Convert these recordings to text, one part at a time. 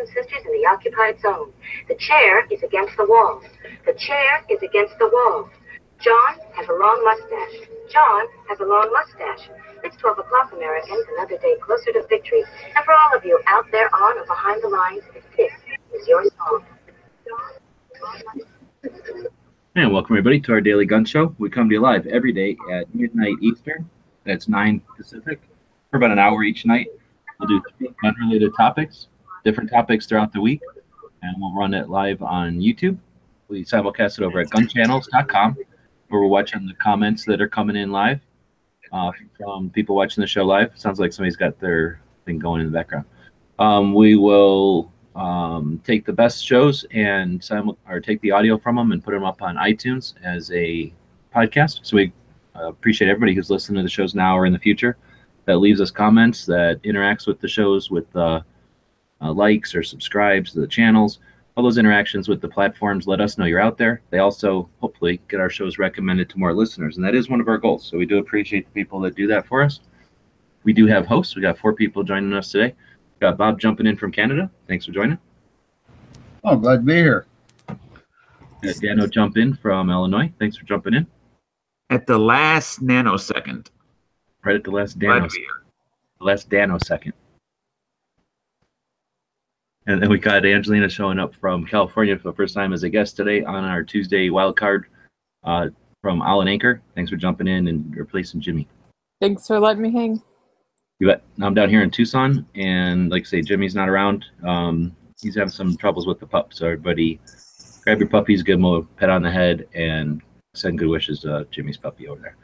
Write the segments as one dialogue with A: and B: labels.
A: and sisters in the occupied zone. The chair is against the wall. The chair is against the wall. John has a long mustache. John has a long mustache. It's 12 o'clock, Americans, another day closer to victory. And for all of you out there on or behind the lines, this is your song.
B: And welcome everybody to our daily gun show. We come to you live every day at midnight Eastern. That's 9 Pacific for about an hour each night. We'll do 3 gun-related topics, different topics throughout the week, and we'll run it live on YouTube. We simulcast it over at gunchannels.com, where we're watching the comments that are coming in live from people watching the show live. Sounds like somebody's got their thing going in the background. We will take the best shows and take the audio from them and put them up on iTunes as a podcast. So we appreciate everybody who's listening to the shows now or in the future that leaves us comments, that interacts with the shows with likes or subscribes to the channels. All those interactions with the platforms let us know you're out there. They also hopefully get our shows recommended to more listeners, and that is one of our goals. So we do appreciate the people that do that for us. We do have hosts. We got 4 people joining us today. We got Bob jumping in from Canada. Thanks for joining.
C: Oh, glad to be here.
B: We got Dano jump in from Illinois. Thanks for jumping in.
D: At the last nanosecond.
B: Right at the last nanosecond. The last nanosecond. And then we got Angelina showing up from California for the first time as a guest today on our Tuesday wild card from Alan Anchor. Thanks for jumping in and replacing Jimmy.
E: Thanks for letting me hang.
B: You bet. I'm down here in Tucson, and like I say, Jimmy's not around. He's having some troubles with the pup. So everybody, grab your puppies, give them a pet on the head, and send good wishes to Jimmy's puppy over there.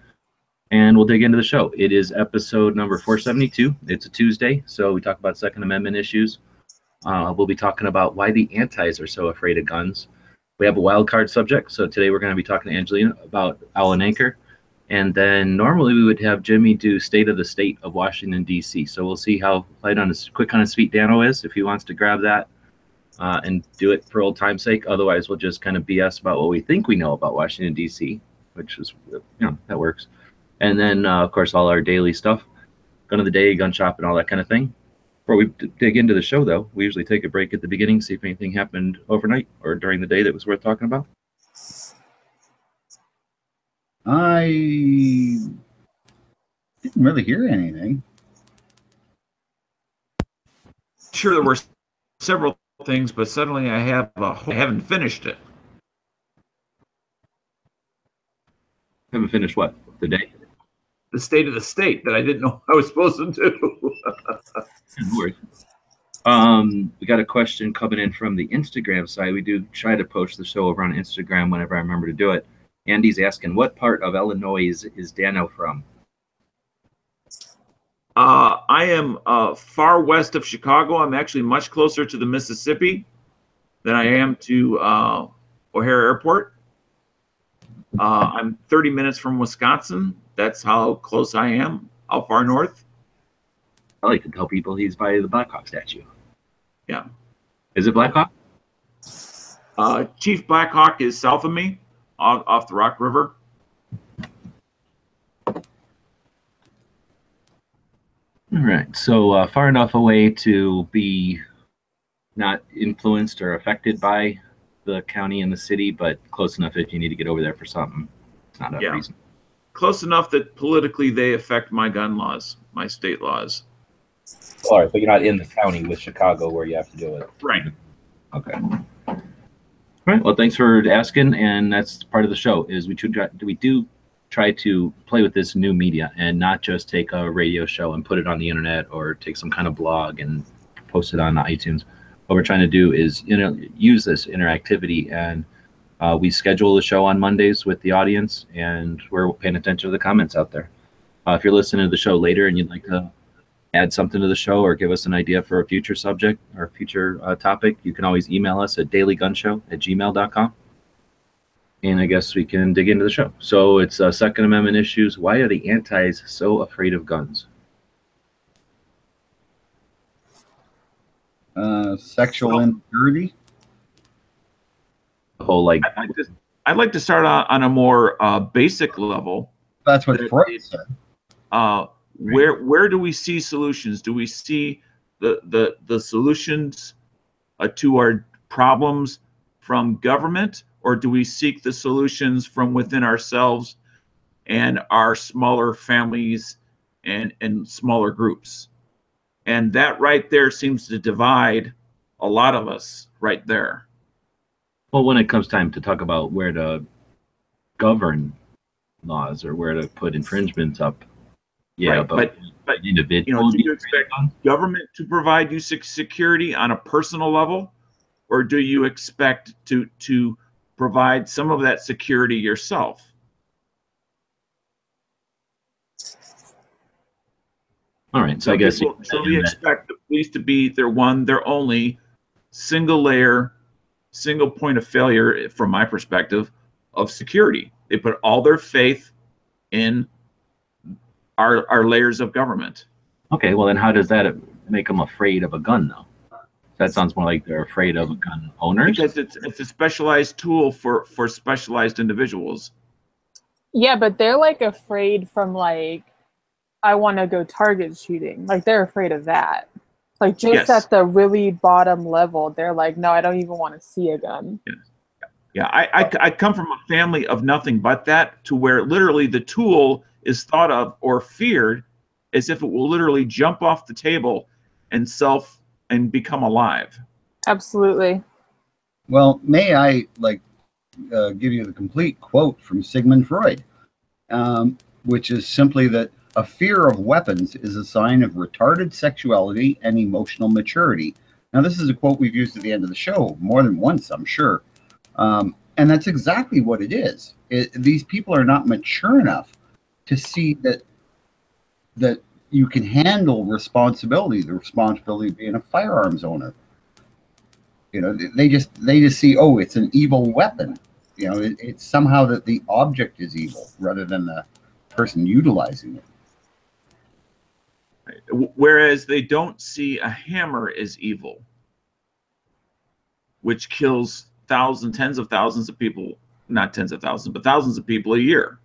B: And we'll dig into the show. It is episode number 472. It's a Tuesday, so we talk about Second Amendment issues. We'll be talking about why the antis are so afraid of guns. We have a wild card subject, so today we're going to be talking to Angelina about Alan Anchor. And then normally we would have Jimmy do State of the State of Washington, D.C. So we'll see how quick on his feet Dano is, if he wants to grab that and do it for old time's sake. Otherwise, we'll just kind of BS about what we think we know about Washington, D.C., which is, that works. And then, of course, all our daily stuff, gun of the day, gun shop, and all that kind of thing. Before we dig into the show, though, we usually take a break at the beginning, see if anything happened overnight or during the day that was worth talking about.
C: I didn't really hear anything.
D: Sure, there were several things, but suddenly I haven't finished it.
B: Haven't finished what? The day?
D: The State of the State that I didn't know I was supposed to do.
B: No worries. We got a question coming in from the Instagram side. We do try to post the show over on Instagram whenever I remember to do it. Andy's asking, what part of Illinois is Dano from?
D: I am far west of Chicago. I'm actually much closer to the Mississippi than I am to O'Hare Airport. I'm 30 minutes from Wisconsin. That's how close I am. How far north?
B: I like to tell people he's by the Blackhawk statue.
D: Yeah.
B: Is it Blackhawk?
D: Chief Blackhawk is south of me, off the Rock River.
B: All right. So far enough away to be not influenced or affected by the county and the city, but close enough if you need to get over there for something. It's not a reason.
D: Close enough that politically they affect my gun laws, my state laws.
B: All right, but you're not in the county with Chicago where you have to do it.
D: Right.
B: Okay. All right. Well, thanks for asking, and that's part of the show. Is we do try to play with this new media and not just take a radio show and put it on the internet or take some kind of blog and post it on iTunes. What we're trying to do is use this interactivity, and we schedule the show on Mondays with the audience, and we're paying attention to the comments out there. If you're listening to the show later and you'd like to add something to the show or give us an idea for a future subject or future topic, you can always email us at dailygunshow@gmail.com. And I guess we can dig into the show. So it's Second Amendment issues. Why are the antis so afraid of guns?
C: Sexual impurity.
B: The whole
D: I'd like to start on a more basic level.
C: That's what Freud said.
D: Where do we see solutions? Do we see the solutions to our problems from government, or do we seek the solutions from within ourselves and our smaller families and smaller groups? And that right there seems to divide a lot of us right there.
B: Well, when it comes time to talk about where to govern laws or where to put infringements up, yeah,
D: right. but
B: individual,
D: do you expect government to provide you security on a personal level, or do you expect to provide some of that security yourself?
B: All right, so I guess
D: so we expect the police to be their only single layer, single point of failure, from my perspective, of security. They put all their faith in our layers of government.
B: Okay, well then how does that make them afraid of a gun, though? That sounds more like they're afraid of gun owners.
D: Because it's a specialized tool for specialized individuals.
E: Yeah, but they're like afraid from like, I want to go target shooting. Like they're afraid of that. Like just
D: Yes.
E: at the really bottom level, they're like, no, I don't even want to see a gun.
D: Yeah, I come from a family of nothing but that, to where literally the tool is thought of or feared as if it will literally jump off the table and become alive.
E: Absolutely.
C: Well, may I give you the complete quote from Sigmund Freud, which is simply that a fear of weapons is a sign of retarded sexuality and emotional maturity. Now, this is a quote we've used at the end of the show more than once, I'm sure. And that's exactly what it is. These people are not mature enough to see that you can handle responsibility, the responsibility of being a firearms owner. They just see, oh, it's an evil weapon. It's somehow that the object is evil rather than the person utilizing it.
D: Whereas they don't see a hammer as evil, which kills tens of thousands of people, not tens of thousands, but thousands of people a year.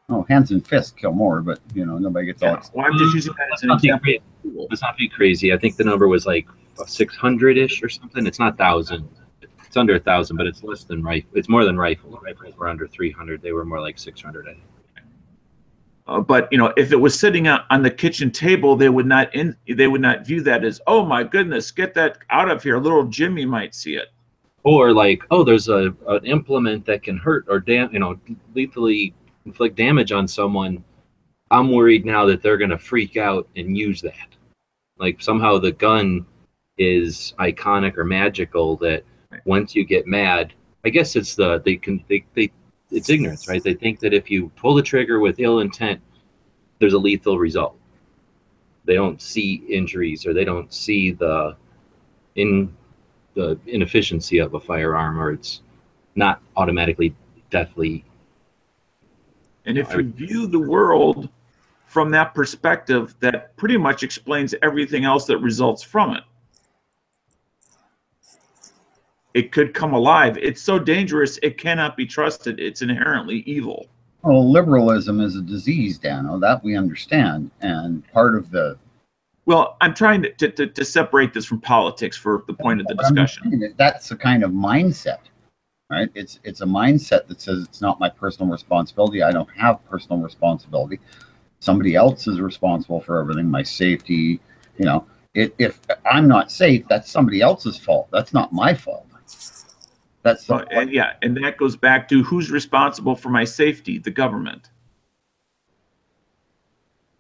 C: Oh, hands and fists kill more, but nobody gets all.
D: Well, I'm just using that as an example.
B: Let's not be crazy. I think the number was like 600-ish or something. It's not 1,000. It's under 1,000, but it's less than rifle. It's more than rifle. Rifles were under 300. They were more like 600, I think.
D: But if it was sitting on the kitchen table, they would not view that as, oh my goodness, get that out of here. Little Jimmy might see it.
B: Or like, oh, there's an implement that can hurt or lethally inflict damage on someone. I'm worried now that they're going to freak out and use that. Like somehow the gun is iconic or magical that once you get mad, I guess it's it's ignorance, right? They think that if you pull the trigger with ill intent, there's a lethal result. They don't see injuries, or they don't see the inefficiency of a firearm, or it's not automatically deathly.
D: And if you view the world from that perspective, that pretty much explains everything else that results from it. It could come alive. It's so dangerous, it cannot be trusted. It's inherently evil.
C: Well, liberalism is a disease, Dano, that we understand. And part of the...
D: Well, I'm trying to separate this from politics for the point of the discussion.
C: That's the kind of mindset, right? It's a mindset that says it's not my personal responsibility. I don't have personal responsibility. Somebody else is responsible for everything, my safety. If I'm not safe, that's somebody else's fault. That's not my fault. That's
D: and that goes back to who's responsible for my safety? The government.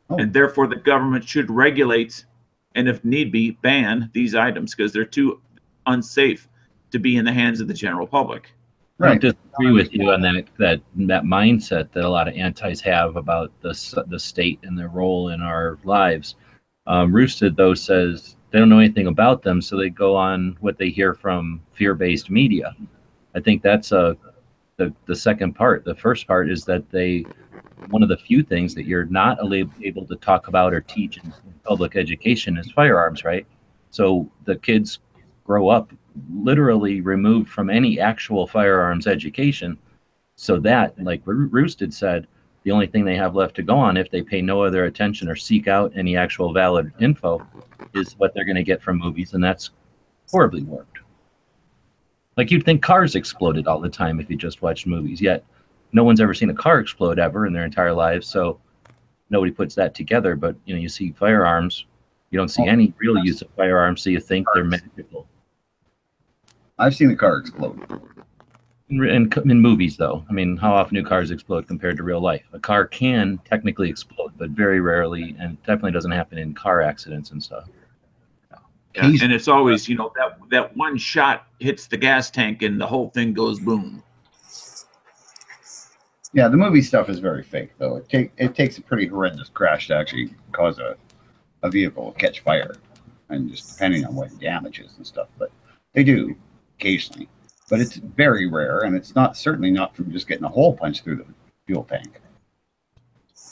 D: Oh. And therefore the government should regulate, and if need be, ban these items because they're too unsafe to be in the hands of the general public.
B: Right. I disagree with you on that mindset that a lot of antis have about the state and their role in our lives. Roosted, though, says they don't know anything about them, so they go on what they hear from fear-based media. I think that's the second part. The first part is that one of the few things that you're not able to talk about or teach in public education is firearms, right? So the kids grow up literally removed from any actual firearms education. So that, like Roosted said, the only thing they have left to go on if they pay no other attention or seek out any actual valid info is what they're going to get from movies, and that's horribly warped. Like you'd think cars exploded all the time if you just watched movies, yet no one's ever seen a car explode ever in their entire lives, so nobody puts that together. But you see firearms, you don't see any real use of firearms, so you think they're magical.
C: I've seen a car explode.
B: In movies, though, I mean, how often do cars explode compared to real life? A car can technically explode, but very rarely, and definitely doesn't happen in car accidents and stuff.
D: Yeah, and it's always, that one shot hits the gas tank and the whole thing goes boom.
C: Yeah, the movie stuff is very fake, though. It takes a pretty horrendous crash to actually cause a vehicle to catch fire, and just depending on what damages and stuff. But they do occasionally. But it's very rare, and it's certainly not from just getting a hole punched through the fuel tank.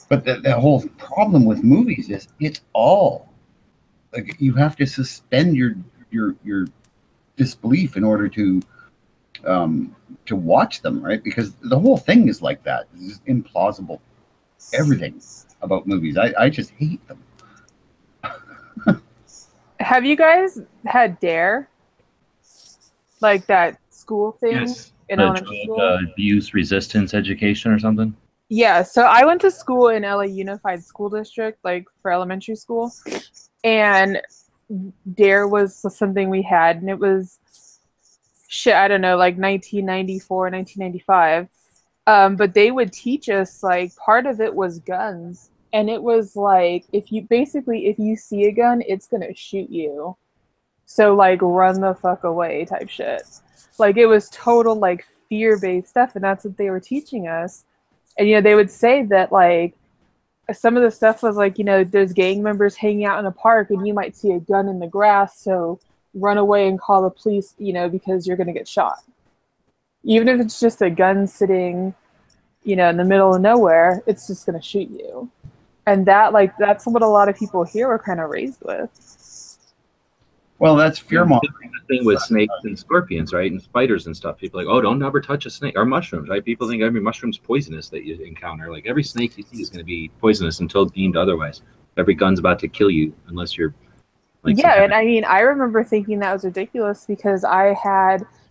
C: But the whole problem with movies is it's all like you have to suspend your disbelief in order to watch them, right? Because the whole thing is like that. It's just implausible. Everything about movies, I just hate them.
E: Have you guys had DARE? Like that school thing in elementary school?
B: Abuse resistance education or something?
E: Yeah, so I went to school in LA Unified School District, like for elementary school. And DARE was something we had, and it was I don't know, like 1994, 1995. But they would teach us, like, part of it was guns. And it was like, if you see a gun, it's going to shoot you. So, like, run the fuck away type shit. Like, it was total, like, fear-based stuff, and that's what they were teaching us. And, they would say that, like, some of the stuff was like, there's gang members hanging out in a park, and you might see a gun in the grass, so run away and call the police, because you're going to get shot. Even if it's just a gun sitting, in the middle of nowhere, it's just going to shoot you. And that's what a lot of people here were kind of raised with.
C: Well, that's fear mongering.
B: The thing with snakes and scorpions, right, and spiders and stuff. People are like, oh, don't ever touch a snake, or mushrooms, right? People think every mushroom's poisonous that you encounter. Like every snake you see is going to be poisonous until deemed otherwise. Every gun's about to kill you unless you're like.
E: Yeah, and I mean, I remember thinking that was ridiculous because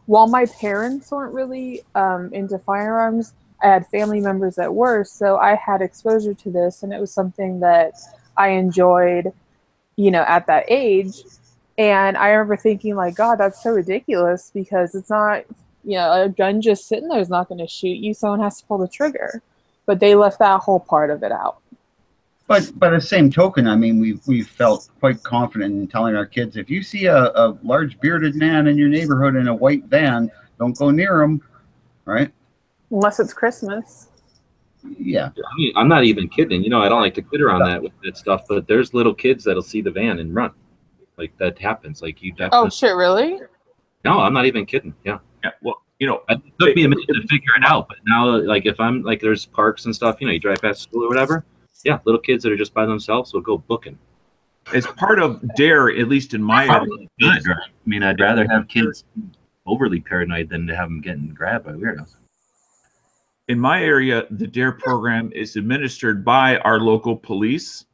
E: while my parents weren't really into firearms, I had family members that were, so I had exposure to this, and it was something that I enjoyed, at that age. And I remember thinking, like, God, that's so ridiculous because it's not, a gun just sitting there is not going to shoot you. Someone has to pull the trigger. But they left that whole part of it out.
C: But by the same token, I mean, we felt quite confident in telling our kids, if you see a large bearded man in your neighborhood in a white van, don't go near him, right?
E: Unless it's Christmas.
C: Yeah.
B: I mean, I'm not even kidding. I don't like to kid around that stuff, but there's little kids that'll see the van and run. Like that happens. Like you definitely.
E: Oh shit! Really?
B: No, I'm not even kidding. Yeah.
D: Yeah. Well,
B: it took me a minute to figure it out, but now, like, if I'm like, there's parks and stuff. You drive past school or whatever. Yeah, little kids that are just by themselves will go booking.
D: As part of DARE, at least in my area.
B: Good. Right? I mean, I'd rather have kids overly paranoid than to have them getting grabbed by weirdos.
D: In my area, the DARE program is administered by our local police.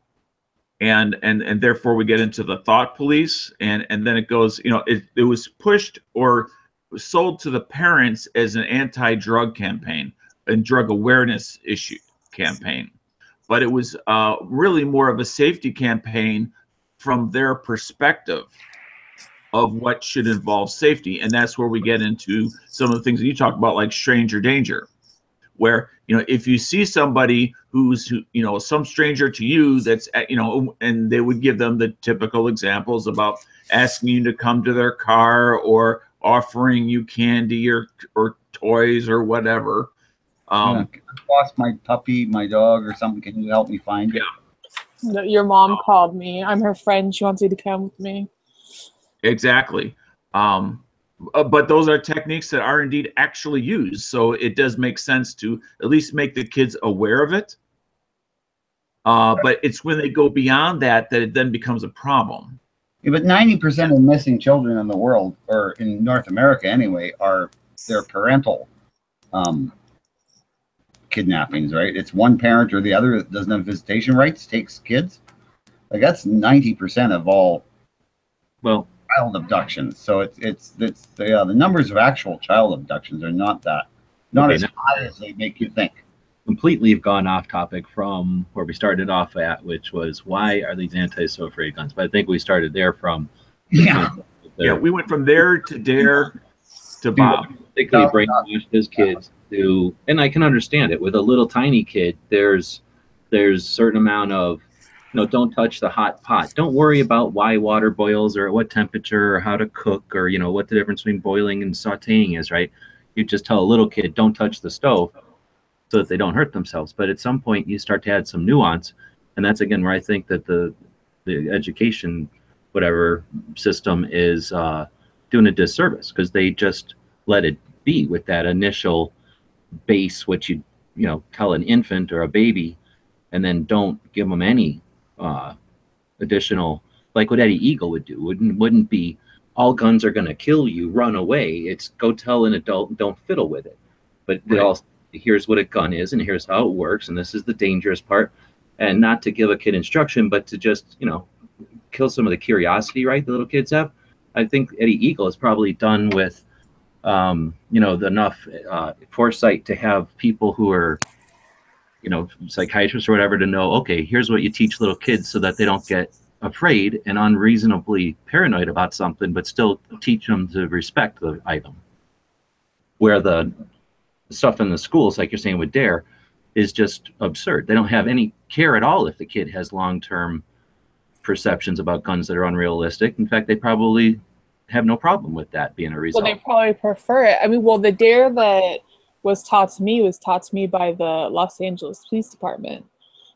D: And therefore we get into the thought police, and then it goes, it was pushed or sold to the parents as an anti-drug campaign and drug awareness issue campaign, but it was really more of a safety campaign from their perspective of what should involve safety. And that's where we get into some of the things that you talk about, like stranger danger, where if you see somebody who's some stranger to you that's and they would give them the typical examples about asking you to come to their car or offering you candy or toys or whatever.
C: I lost my puppy, my dog, or something. Can you help me find it?
E: Yeah. Your mom called me. I'm her friend. She wants you to come with me.
D: Exactly. But those are techniques that are indeed actually used. So it does make sense to at least make the kids aware of it. But it's when they go beyond that it then becomes a problem.
C: Yeah, but 90% of missing children in the world, or in North America anyway, are their parental kidnappings, right? It's one parent or the other that doesn't have visitation rights, takes kids. Like that's 90% of all.
B: Well,
C: child abductions. So the numbers of actual child abductions are not as high as they make you think.
B: Completely have gone off topic from where we started off at, which was why are these antis so afraid of guns? But I think we started there from
D: we went from there to Dare to Bob.
B: Particularly brainwashed as kids to, and I can understand it with a little tiny kid. There's certain amount of, don't touch the hot pot. Don't worry about why water boils or at what temperature or how to cook or what the difference between boiling and sautéing is, right? You just tell a little kid, don't touch the stove, so that they don't hurt themselves. But at some point you start to add some nuance, and that's again where I think that the education whatever system is doing a disservice, because they just let it be with that initial base, which you tell an infant or a baby, and then don't give them any additional, like what Eddie Eagle would do. Wouldn't be all guns are going to kill you, run away. It's go tell an adult, don't fiddle with it. But they all, here's what a gun is, and here's how it works, and this is the dangerous part. And not to give a kid instruction, but to just, kill some of the curiosity, right, the little kids have. I think Eddie Eagle is probably done with, enough foresight to have people who are, psychiatrists or whatever, to know, okay, here's what you teach little kids so that they don't get afraid and unreasonably paranoid about something, but still teach them to respect the item. Where the stuff in the schools, like you're saying with Dare, is just absurd. They don't have any care at all if the kid has long-term perceptions about guns that are unrealistic. In fact, they probably have no problem with that being a result.
E: Well, they probably prefer it. I mean, well, the Dare that was taught to me by the Los Angeles Police Department.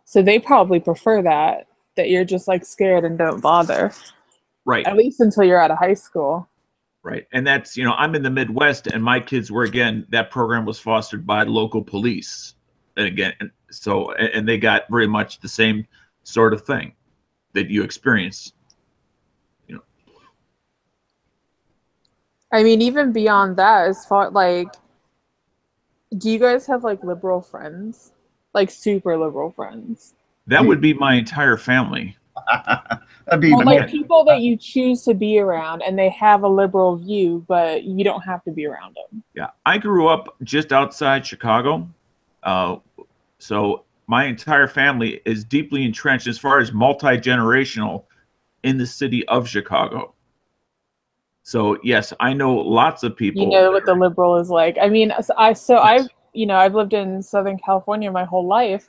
E: So they probably prefer that you're just like scared and don't bother.
D: Right.
E: At least until you're out of high school.
D: Right. And that's, I'm in the Midwest, and my kids were, again, that program was fostered by local police. And again, and they got very much the same sort of thing that you experience.
E: I mean, even beyond that, as far do you guys have like liberal friends? Like super liberal friends?
D: That would be my entire family.
C: That'd be
E: like people that you choose to be around, and they have a liberal view, but you don't have to be around them.
D: Yeah, I grew up just outside Chicago, so my entire family is deeply entrenched as far as multi-generational in the city of Chicago. So yes, I know lots of people.
E: You know what the liberal is like. I mean, I've lived in Southern California my whole life,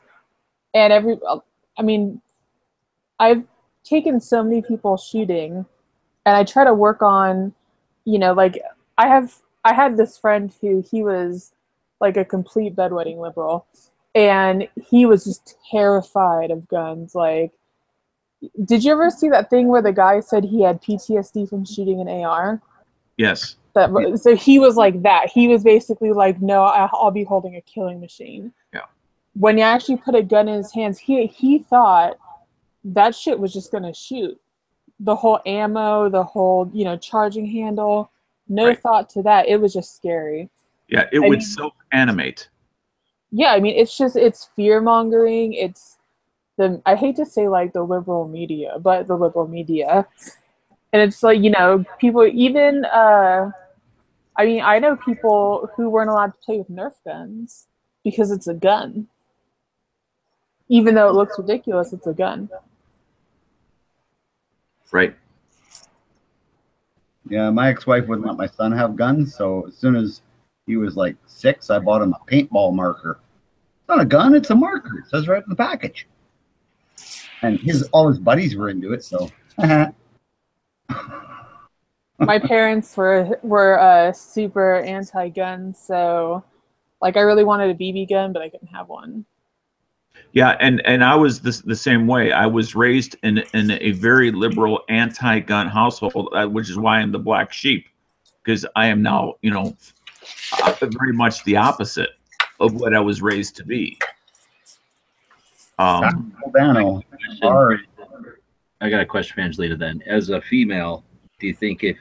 E: and I've taken so many people shooting, and I try to work on, I had this friend who, he was like a complete bedwetting liberal, and he was just terrified of guns. Like, did you ever see that thing where the guy said he had PTSD from shooting an AR?
D: Yes.
E: So he was like that. He was basically like, no, I'll be holding a killing machine.
D: Yeah.
E: When you actually put a gun in his hands, he thought that shit was just going to shoot. The whole ammo, the whole, charging handle, no thought to that. It was just scary.
D: Yeah, it would self-animate.
E: Yeah, I mean, it's fear-mongering. I hate to say like the liberal media, but the liberal media. And it's like, people even, I know people who weren't allowed to play with Nerf guns because it's a gun. Even though it looks ridiculous, it's a gun.
D: Right.
C: Yeah, my ex-wife wouldn't let my son have guns, so as soon as he was like 6, I bought him a paintball marker. It's not a gun, it's a marker. It says right in the package. And all his buddies were into it, so.
E: My parents were super anti-gun, so like I really wanted a BB gun, but I couldn't have one.
D: Yeah, and I was the same way. I was raised in a very liberal anti-gun household, which is why I'm the black sheep, because I am now, very much the opposite of what I was raised to be.
B: I got a question for Angelina then. As a female, do you think if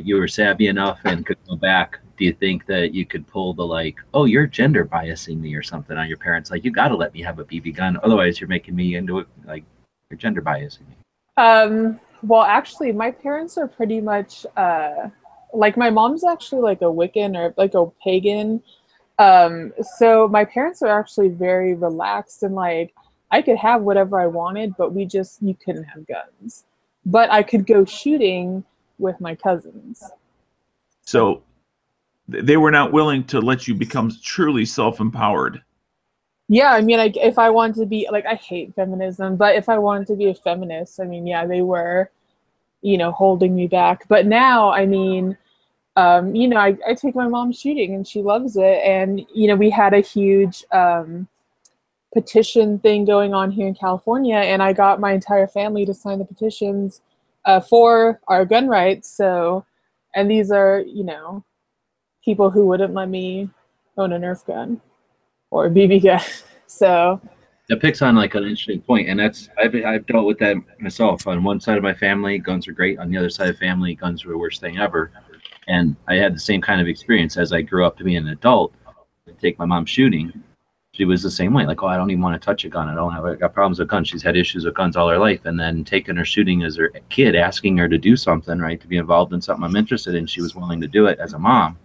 B: you were savvy enough and could go back, do you think that you could pull the like, oh, you're gender biasing me or something on your parents? Like, you got to let me have a BB gun. Otherwise, you're making me into it. Like, you're gender biasing me.
E: Well, actually, my parents are pretty much like my mom's actually like a Wiccan or like a pagan. So my parents are actually very relaxed and like I could have whatever I wanted, but you couldn't have guns. But I could go shooting with my cousins.
D: So they were not willing to let you become truly self-empowered.
E: Yeah, I mean, like if I wanted to be like, I hate feminism, but if I wanted to be a feminist, I mean, yeah, they were, holding me back. But now, I mean, I take my mom shooting and she loves it. And, we had a huge petition thing going on here in California, and I got my entire family to sign the petitions for our gun rights. So, and these are, people who wouldn't let me own a Nerf gun or a BB gun. So,
B: That picks on like an interesting point, and I've dealt with that myself. On one side of my family, guns are great. On the other side of the family, guns were the worst thing ever. And I had the same kind of experience as I grew up to be an adult. I take my mom shooting. She was the same way. Like, oh, I don't even want to touch a gun. I got problems with guns. She's had issues with guns all her life. And then taking her shooting as her kid, asking her to do something, right, to be involved in something I'm interested in, she was willing to do it as a mom,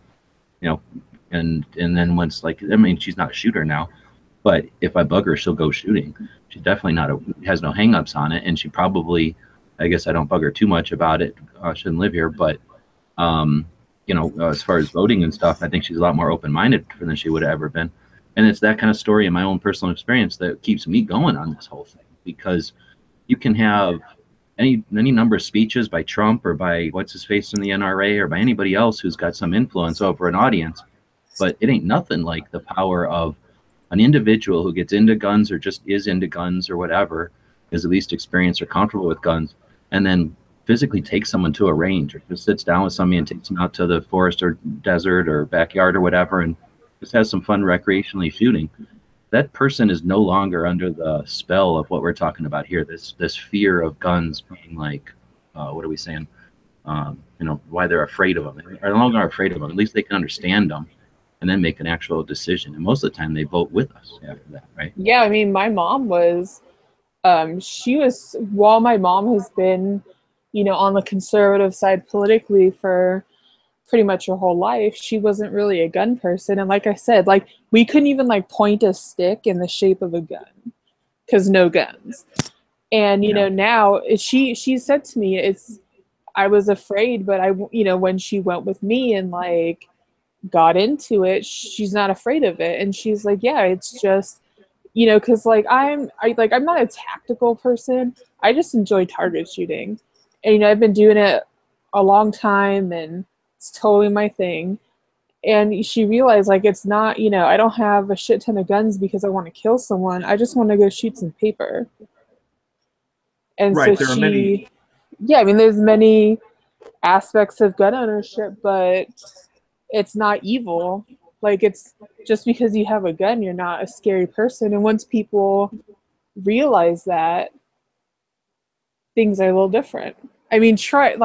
B: you know. And then once, like, I mean, she's not a shooter now, but if I bug her, she'll go shooting. She's definitely has no hangups on it. And she probably, I guess I don't bug her too much about it. I shouldn't live here, but as far as voting and stuff, I think she's a lot more open-minded than she would have ever been. And it's that kind of story in my own personal experience that keeps me going on this whole thing, because you can have any number of speeches by Trump or by what's his face in the NRA or by anybody else who's got some influence over an audience, but it ain't nothing like the power of an individual who gets into guns or just is into guns or whatever, is at least experienced or comfortable with guns, and then physically takes someone to a range or just sits down with somebody and takes them out to the forest or desert or backyard or whatever and just has some fun recreationally shooting. That person is no longer under the spell of what we're talking about here. This fear of guns being like, what are we saying? Why they're afraid of them. They're no longer afraid of them. At least they can understand them and then make an actual decision. And most of the time they vote with us after that, right?
E: yeah, I mean, my mom was, while my mom has been, on the conservative side politically for pretty much her whole life, she wasn't really a gun person. And like I said, like we couldn't even like point a stick in the shape of a gun because no guns. And now she said to me, I was afraid, but when she went with me and like got into it, she's not afraid of it. And she's like, yeah, it's just because like I'm not a tactical person. I just enjoy target shooting, and I've been doing it a long time, and it's totally my thing. And she realized like it's not, I don't have a shit ton of guns because I want to kill someone. I just want to go shoot some paper. And
D: Right.
E: so
D: There are many.
E: yeah, I mean, there's many aspects of gun ownership, but it's not evil. Like it's just because you have a gun, you're not a scary person. And once people realize that, things are a little different. I mean, try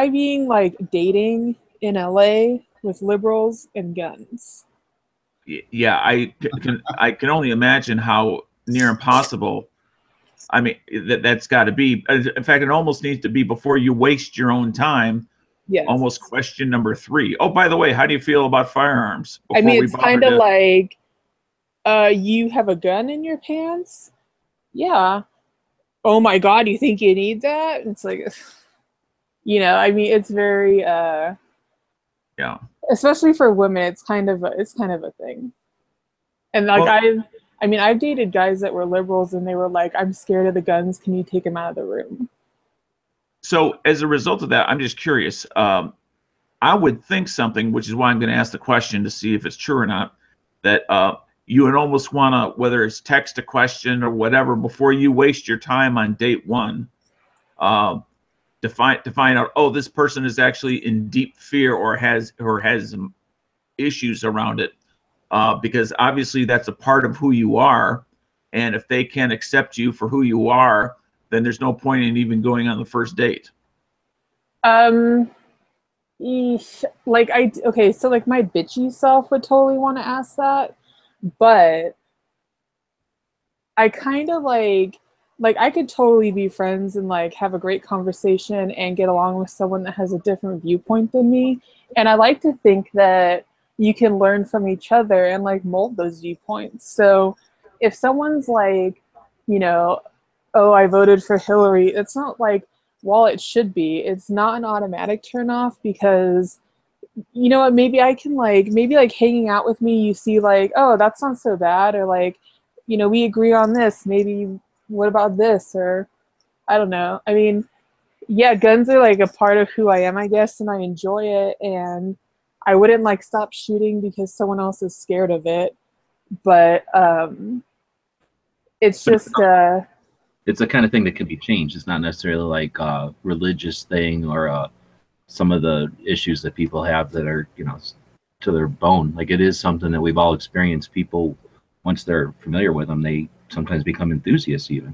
E: being like dating in LA with liberals and guns.
D: Yeah, I can only imagine how near impossible. I mean, that's got to be. In fact, it almost needs to be before you waste your own time.
E: Yes.
D: Almost question number 3. Oh, by the way, how do you feel about firearms?
E: I mean, it's kind of like, you have a gun in your pants? Yeah. Oh my God, you think you need that? It's like, I mean, it's very,
D: yeah.
E: Especially for women, it's kind of a thing. And like,
D: Well,
E: I've dated guys that were liberals and they were like, I'm scared of the guns. Can you take them out of the room?
D: So as a result of that, I'm just curious. I would think something, which is why I'm going to ask the question to see if it's true or not, that you would almost want to, whether it's text a question or whatever, before you waste your time on date one, to find out, oh, this person is actually in deep fear or has issues around it, because obviously that's a part of who you are, and if they can't accept you for who you are, then there's no point in even going on the first date.
E: Okay, so like my bitchy self would totally want to ask that, but I kind of like, like I could totally be friends and like have a great conversation and get along with someone that has a different viewpoint than me. And I like to think that you can learn from each other and like mold those viewpoints. So if someone's like, you know, oh, I voted for Hillary, it's not like, while it should be, it's not an automatic turn off because you know what, maybe I can like, maybe like hanging out with me, you see like, oh, that's not so bad, or like, you know, we agree on this, maybe what about this, or I don't know. I mean, yeah, guns are like a part of who I am, I guess, and I enjoy it, and I wouldn't like stop shooting because someone else is scared of it, but it's just
B: It's the kind of thing that can be changed. It's not necessarily like a religious thing or some of the issues that people have that are, you know, to their bone. Like it is something that we've all experienced. People, once they're familiar with them, they sometimes become enthusiasts even.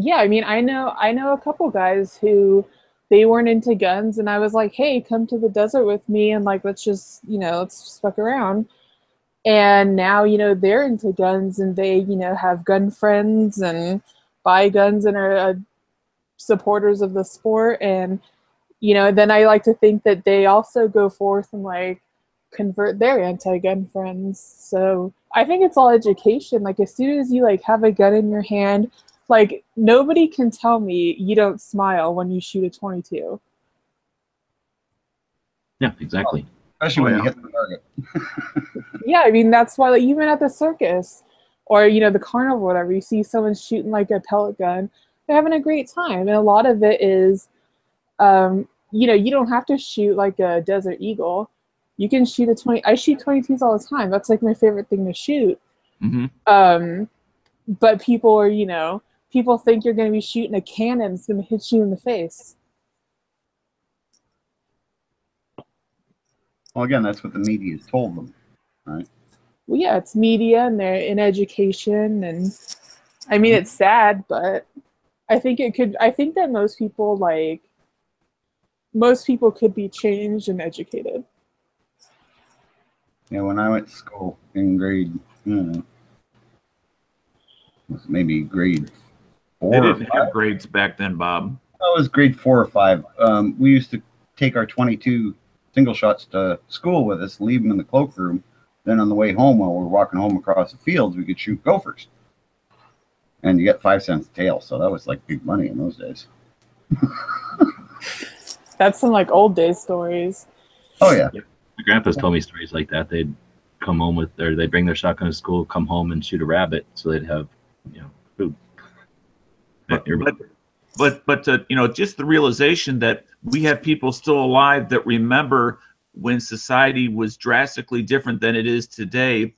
E: yeah, I mean, I know a couple guys who they weren't into guns, and I was like, hey, come to the desert with me, and like let's just, you know, let's just fuck around. And now, you know, they're into guns, and they, you know, have gun friends and buy guns and are supporters of the sport. And you know, then I like to think that they also go forth and like convert their anti-gun friends. So I think it's all education. Like as soon as you like have a gun in your hand, like nobody can tell me you don't smile when you shoot a 22.
B: Yeah, exactly.
C: Especially when you hit the target.
E: Yeah, I mean that's why like even at the circus or you know the carnival, whatever, you see someone shooting like a pellet gun, they're having a great time, and a lot of it is, you know, you don't have to shoot like a Desert Eagle. You can shoot a 20. I shoot 22s all the time. That's like my favorite thing to shoot.
B: Mm-hmm.
E: But people are, you know, people think you're going to be shooting a cannon. It's going to hit you in the face.
C: Well, again, that's what the media has told them, right?
E: Well, yeah, it's media and they're in education, and I mean it's sad, but I think it could. I think that most people could be changed and educated.
C: Yeah, when I went to school in grade, maybe grade 4
D: They
C: or
D: didn't
C: 5.
D: have grades back then, Bob.
C: I was grade 4 or 5. We used to take our 22 single shots to school with us, leave them in the cloakroom. Then on the way home, while we were walking home across the fields, we could shoot gophers. And you get 5 cents a tail, so that was like big money in those days.
E: That's some like old days stories.
C: Oh yeah.
B: My grandpa's told me stories like that. They'd come home with, or they'd bring their shotgun to school, come home and shoot a rabbit, so they'd have, you know, food.
D: But you know, just the realization that we have people still alive that remember when society was drastically different than it is today,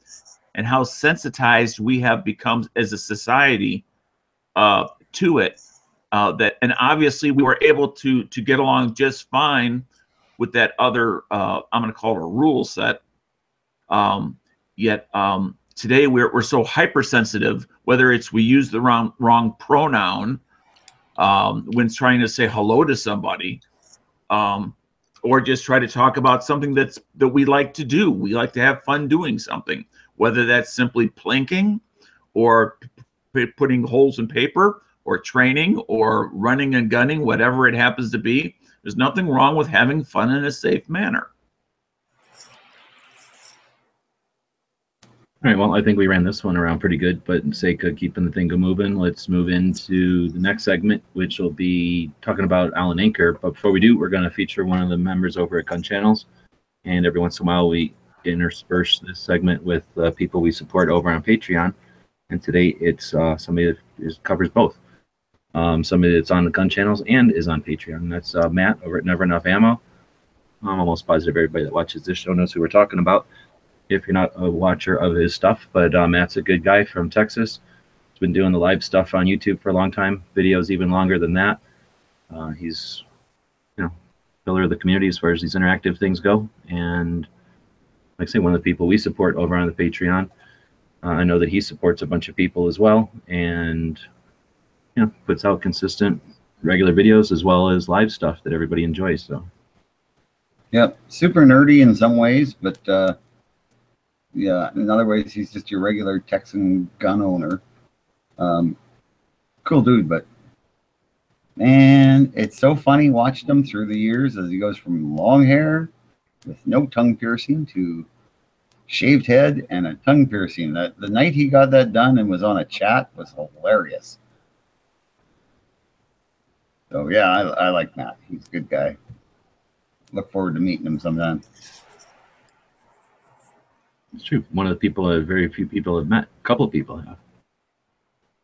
D: and how sensitized we have become as a society to it. That, and obviously we were able to get along just fine with that other I'm going to call it a rule set. Yet today we're so hypersensitive, whether it's we use the wrong pronoun when trying to say hello to somebody, or just try to talk about something that we like to do. We like to have fun doing something, whether that's simply plinking or putting holes in paper or training or running and gunning, whatever it happens to be. There's nothing wrong with having fun in a safe manner.
B: All right, well, I think we ran this one around pretty good, but in sake of keeping the thing moving, let's move into the next segment, which will be talking about Alan Anker. But before we do, we're going to feature one of the members over at Gun Channels. And every once in a while, we intersperse this segment with people we support over on Patreon. And today, it's somebody that covers both. Somebody that's on the Gun Channels and is on Patreon. That's Matt over at Never Enough Ammo. I'm almost positive everybody that watches this show knows who we're talking about, if you're not a watcher of his stuff. But Matt's a good guy from Texas. He's been doing the live stuff on YouTube for a long time. Videos even longer than that. He's, you know, pillar of the community as far as these interactive things go. And like I say, one of the people we support over on the Patreon. I know that he supports a bunch of people as well, and you know, puts out consistent, regular videos as well as live stuff that everybody enjoys. So,
C: yep, super nerdy in some ways, but yeah, in other ways, he's just your regular Texan gun owner. Cool dude, but man, it's so funny watching him through the years as he goes from long hair with no tongue piercing to shaved head and a tongue piercing. The night he got that done and was on a chat was hilarious. So yeah, I like Matt. He's a good guy. Look forward to meeting him sometime.
B: It's true. One of the people that very few people have met. A couple of people have.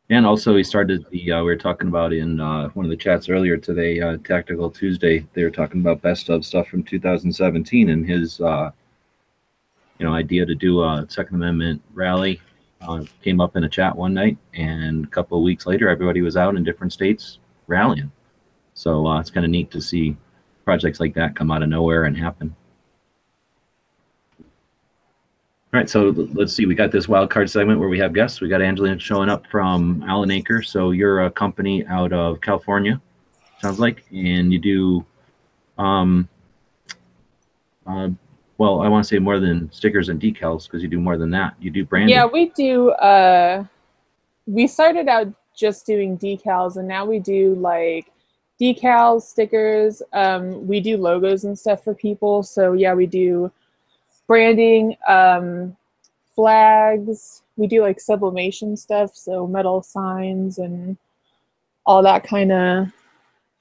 B: And also, he started the. We were talking about in one of the chats earlier today, Tactical Tuesday. They were talking about best of stuff from 2017, and his, idea to do a Second Amendment rally came up in a chat one night, and a couple of weeks later, everybody was out in different states rallying. So it's kind of neat to see projects like that come out of nowhere and happen. All right, so let's see. We got this wild card segment where we have guests. We got Angelina showing up from Allen Acre. So you're a company out of California, sounds like, and you do, well, I want to say more than stickers and decals because you do more than that. You do branding.
E: Yeah, we do. We started out just doing decals, and now we do like decals, stickers. We do logos and stuff for people. So yeah, we do branding, flags. We do like sublimation stuff, so metal signs and all that kind of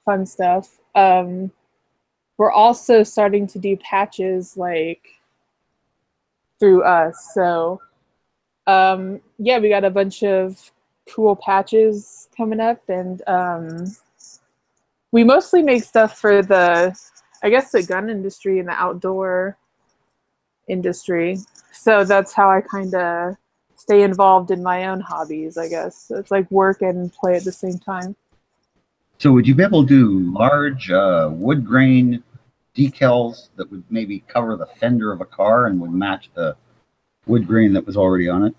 E: fun stuff. We're also starting to do patches like through us. So yeah, we got a bunch of cool patches coming up, and we mostly make stuff for the, I guess, the gun industry and the outdoor industry. So that's how I kind of stay involved in my own hobbies, I guess. So it's like work and play at the same time.
C: So would you be able to do large wood grain decals that would maybe cover the fender of a car and would match the wood grain that was already on it?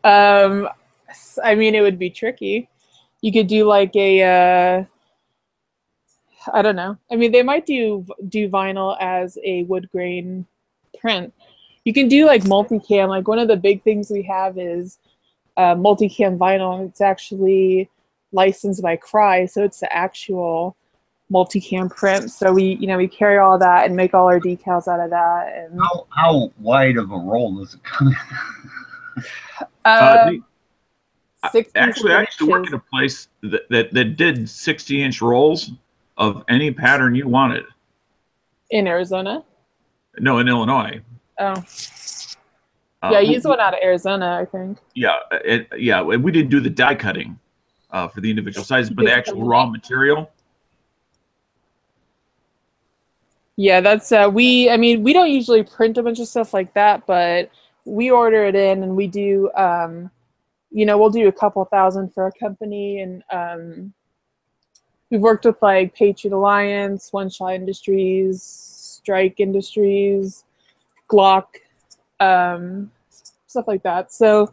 E: I mean, it would be tricky. You could do like a, I don't know. I mean, they might do vinyl as a wood grain print. You can do like multicam. Like one of the big things we have is multicam vinyl. It's actually licensed by Cry, so it's the actual multicam print. So we carry all that and make all our decals out of that. And
C: how wide of a roll does it come in?
D: Actually, I used to work in a place that did 60-inch rolls of any pattern you wanted.
E: In Arizona?
D: No, in Illinois.
E: Oh. Yeah, I used one out of Arizona, I think.
D: Yeah, we didn't do the die cutting for the individual sizes, but the actual raw material.
E: Yeah, that's we don't usually print a bunch of stuff like that, but we order it in, and we do we'll do a couple thousand for a company, and we've worked with like Patriot Alliance, One Shot Industries, Strike Industries, Glock, stuff like that. So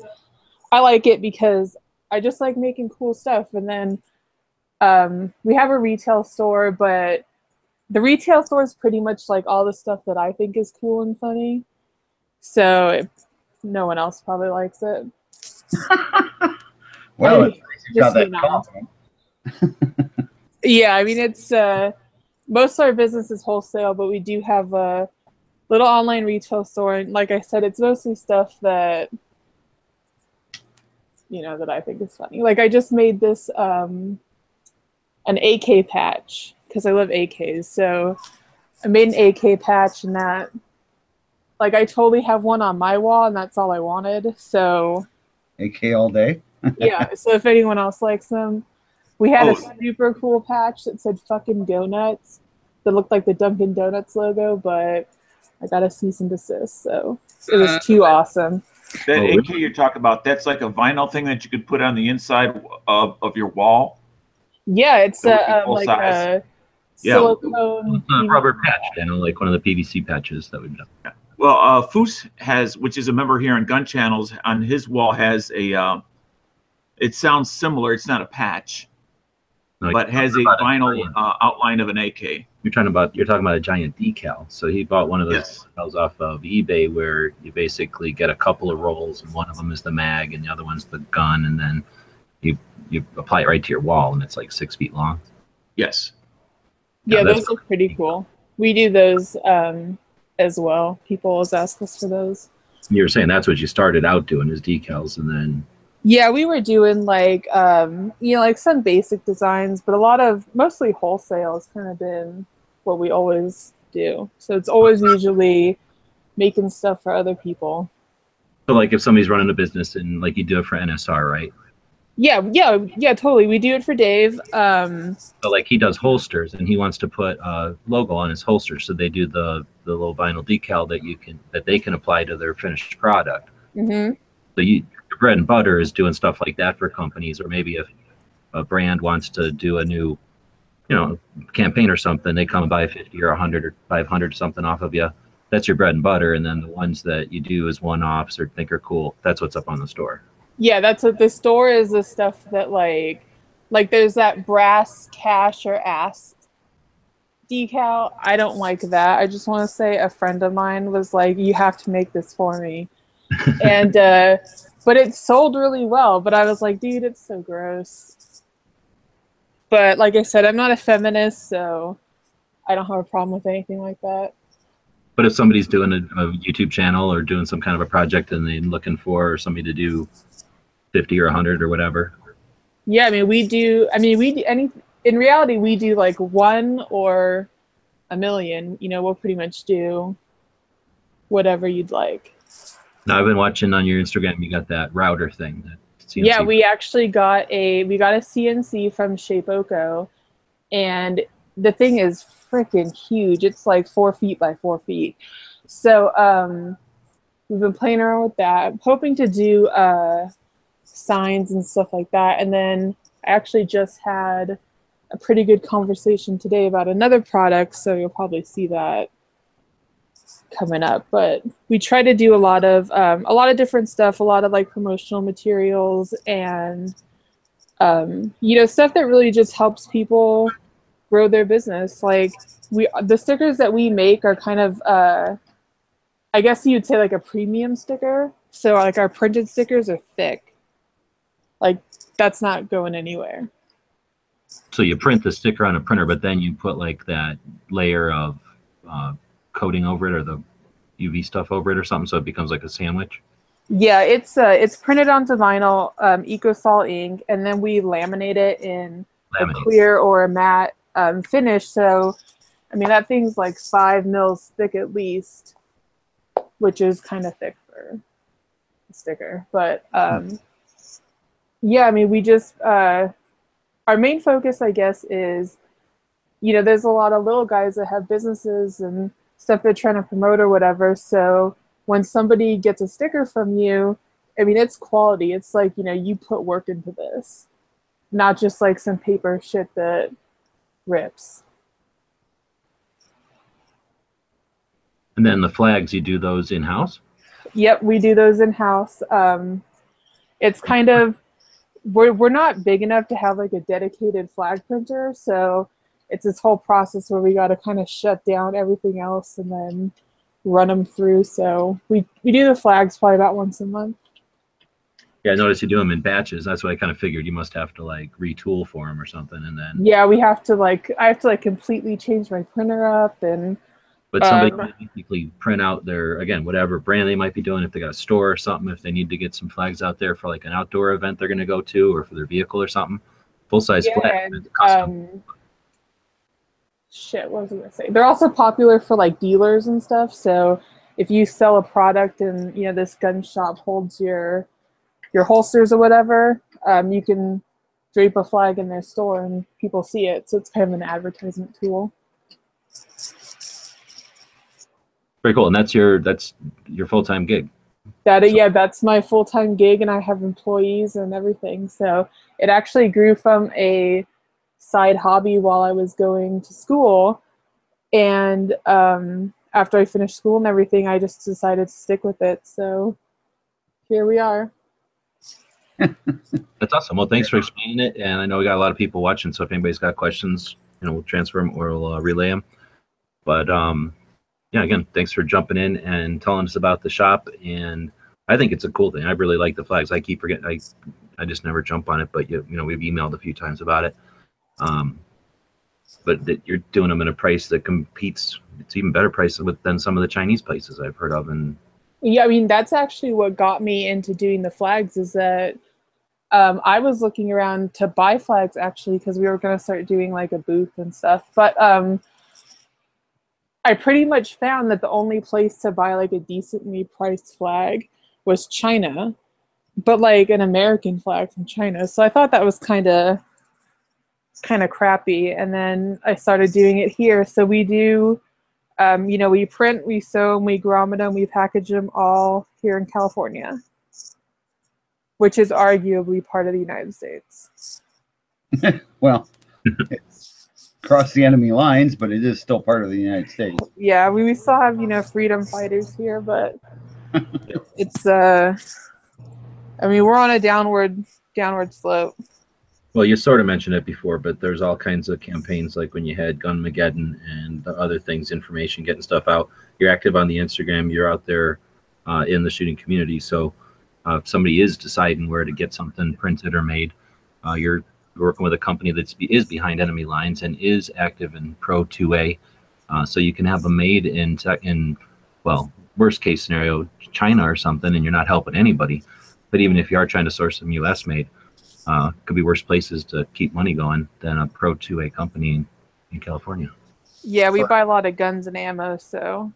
E: I like it because I just like making cool stuff. And then we have a retail store, but the retail store is pretty much like all the stuff that I think is cool and funny. So no one else probably likes it.
C: Well, it's nice you've got that compliment.
E: Yeah, I mean, it's most of our business is wholesale, but we do have a little online retail store, and like I said, it's mostly stuff that that I think is funny. Like I just made this an AK patch because I love AKs, so I made an AK patch, and that, like, I totally have one on my wall, and that's all I wanted. So
C: AK all day.
E: yeah, so if anyone else likes them. We had a super cool patch that said "fucking go nuts" that looked like the Dunkin' Donuts logo, but I got a cease and desist, so it was too awesome.
D: That AK you're talking about, that's like a vinyl thing that you could put on the inside of your wall?
E: Yeah, it's like a silicone
B: rubber patch, like one of the PVC patches that we've done.
D: Yeah. Well, Foos has, which is a member here on Gun Channels, on his wall has a, it sounds similar, it's not a patch. But has a vinyl outline of an AK.
B: You're talking about a giant decal. So he bought one of those decals off of eBay, where you basically get a couple of rolls, and one of them is the mag, and the other one's the gun, and then you apply it right to your wall, and it's like 6 feet long.
D: Yes.
E: Yeah,
B: Yeah,
E: those are pretty cool. We do those as well. People always ask us for those.
B: You were saying that's what you started out doing is decals, and then
E: Yeah, we were doing like like some basic designs, but mostly wholesale has kind of been what we always do. So it's always usually making stuff for other people.
B: so like if somebody's running a business and like you do it for NSR, right?
E: Yeah, totally. We do it for Dave.
B: So like he does holsters and he wants to put a logo on his holster, so they do the little vinyl decal that they can apply to their finished product.
E: Mhm.
B: So your bread and butter is doing stuff like that for companies, or maybe if a brand wants to do a new, campaign or something, they come and buy 50 or 100 or 500 something off of you. That's your bread and butter, and then the ones that you do as one-offs or think are cool, that's what's up on the store.
E: Yeah, that's what the store is. The stuff that like there's that brass cash or ass decal. I don't like that. I just want to say a friend of mine was like, "You have to make this for me," and but it sold really well. But I was like, "Dude, it's so gross." But like I said, I'm not a feminist, so I don't have a problem with anything like that.
B: But if somebody's doing a YouTube channel or doing some kind of a project and they're looking for somebody to do 50 or 100 or whatever.
E: Yeah, we do in reality we do like 1 or a million. We'll pretty much do whatever you'd like.
B: Now I've been watching on your Instagram, you got that router thing, that CNC.
E: Yeah, we actually got a CNC from Shapeoko, and the thing is freaking huge. It's like 4 feet by 4 feet. So we've been playing around with that. I'm hoping to do signs and stuff like that. And then I actually just had a pretty good conversation today about another product, so you'll probably see that coming up. But we try to do a lot of different stuff, a lot of like promotional materials and stuff that really just helps people grow their business. Like the stickers that we make are kind of I guess you'd say like a premium sticker. So like our printed stickers are thick. Like that's not going anywhere.
B: So you print the sticker on a printer, but then you put like that layer of coating over it or the UV stuff over it or something, so it becomes like a sandwich.
E: Yeah, it's printed onto vinyl, EcoSol ink, and then we laminate it in a clear or a matte finish. So, that thing's like 5 mils thick at least, which is kind of thick for a sticker. But yeah, we just our main focus, I guess, is there's a lot of little guys that have businesses and stuff they're trying to promote or whatever. So when somebody gets a sticker from you, it's quality. It's like, you put work into this, not just like some paper shit that rips.
B: And then the flags, you do those in-house?
E: Yep, we do those in-house. It's kind of, we're not big enough to have like a dedicated flag printer, so it's this whole process where we got to kind of shut down everything else and then run them through. So we do the flags probably about once a month.
B: Yeah, I noticed you do them in batches. That's what I kind of figured. You must have to like retool for them or something, and then.
E: Yeah, I have to completely change my printer up and.
B: But somebody can basically print out their, again, whatever brand they might be doing, if they got a store or something, if they need to get some flags out there for like an outdoor event they're going to go to or for their vehicle or something, full-size flag.
E: Shit, what was I going to say? They're also popular for like dealers and stuff. So if you sell a product and, this gun shop holds your holsters or whatever, you can drape a flag in their store and people see it. So it's kind of an advertisement tool.
B: Very cool. And that's your full-time gig.
E: That's my full-time gig, and I have employees and everything. So it actually grew from a side hobby while I was going to school. And after I finished school and everything, I just decided to stick with it. So here we are.
B: That's awesome. Well, thanks for explaining it. And I know we got a lot of people watching, so if anybody's got questions, we'll transfer them or we'll relay them. But yeah, again, thanks for jumping in and telling us about the shop. And I think it's a cool thing. I really like the flags. I keep forgetting. I just never jump on it. But you know, we've emailed a few times about it. But that you're doing them at a price that competes. It's even better price than some of the Chinese places I've heard of. And
E: yeah, I mean, that's actually what got me into doing the flags is that I was looking around to buy flags actually because we were going to start doing like a booth and stuff. But I pretty much found that the only place to buy like a decently priced flag was China, but like an American flag from China. So I thought that was kind of crappy. And then I started doing it here. So we do, you know, we print, we sew them, we grommet them, we package them all here in California, which is arguably part of the United States.
C: Well, it's across the enemy lines, but it is still part of the United States.
E: Yeah, we still have, you know, freedom fighters here, but it's I mean, we're on a downward slope.
B: well, you sort of mentioned it before, but there's all kinds of campaigns like when you had Gunmageddon and the other things, information, getting stuff out. You're active on the Instagram. You're out there in the shooting community. So if somebody is deciding where to get something printed or made, you're working with a company that is behind enemy lines and is active in Pro 2A. So you can have them made in, well, worst case scenario, China or something, and you're not helping anybody. But even if you are trying to source some U.S. made, could be worse places to keep money going than a Pro 2A company in California.
E: Yeah, we buy a lot of guns and ammo, so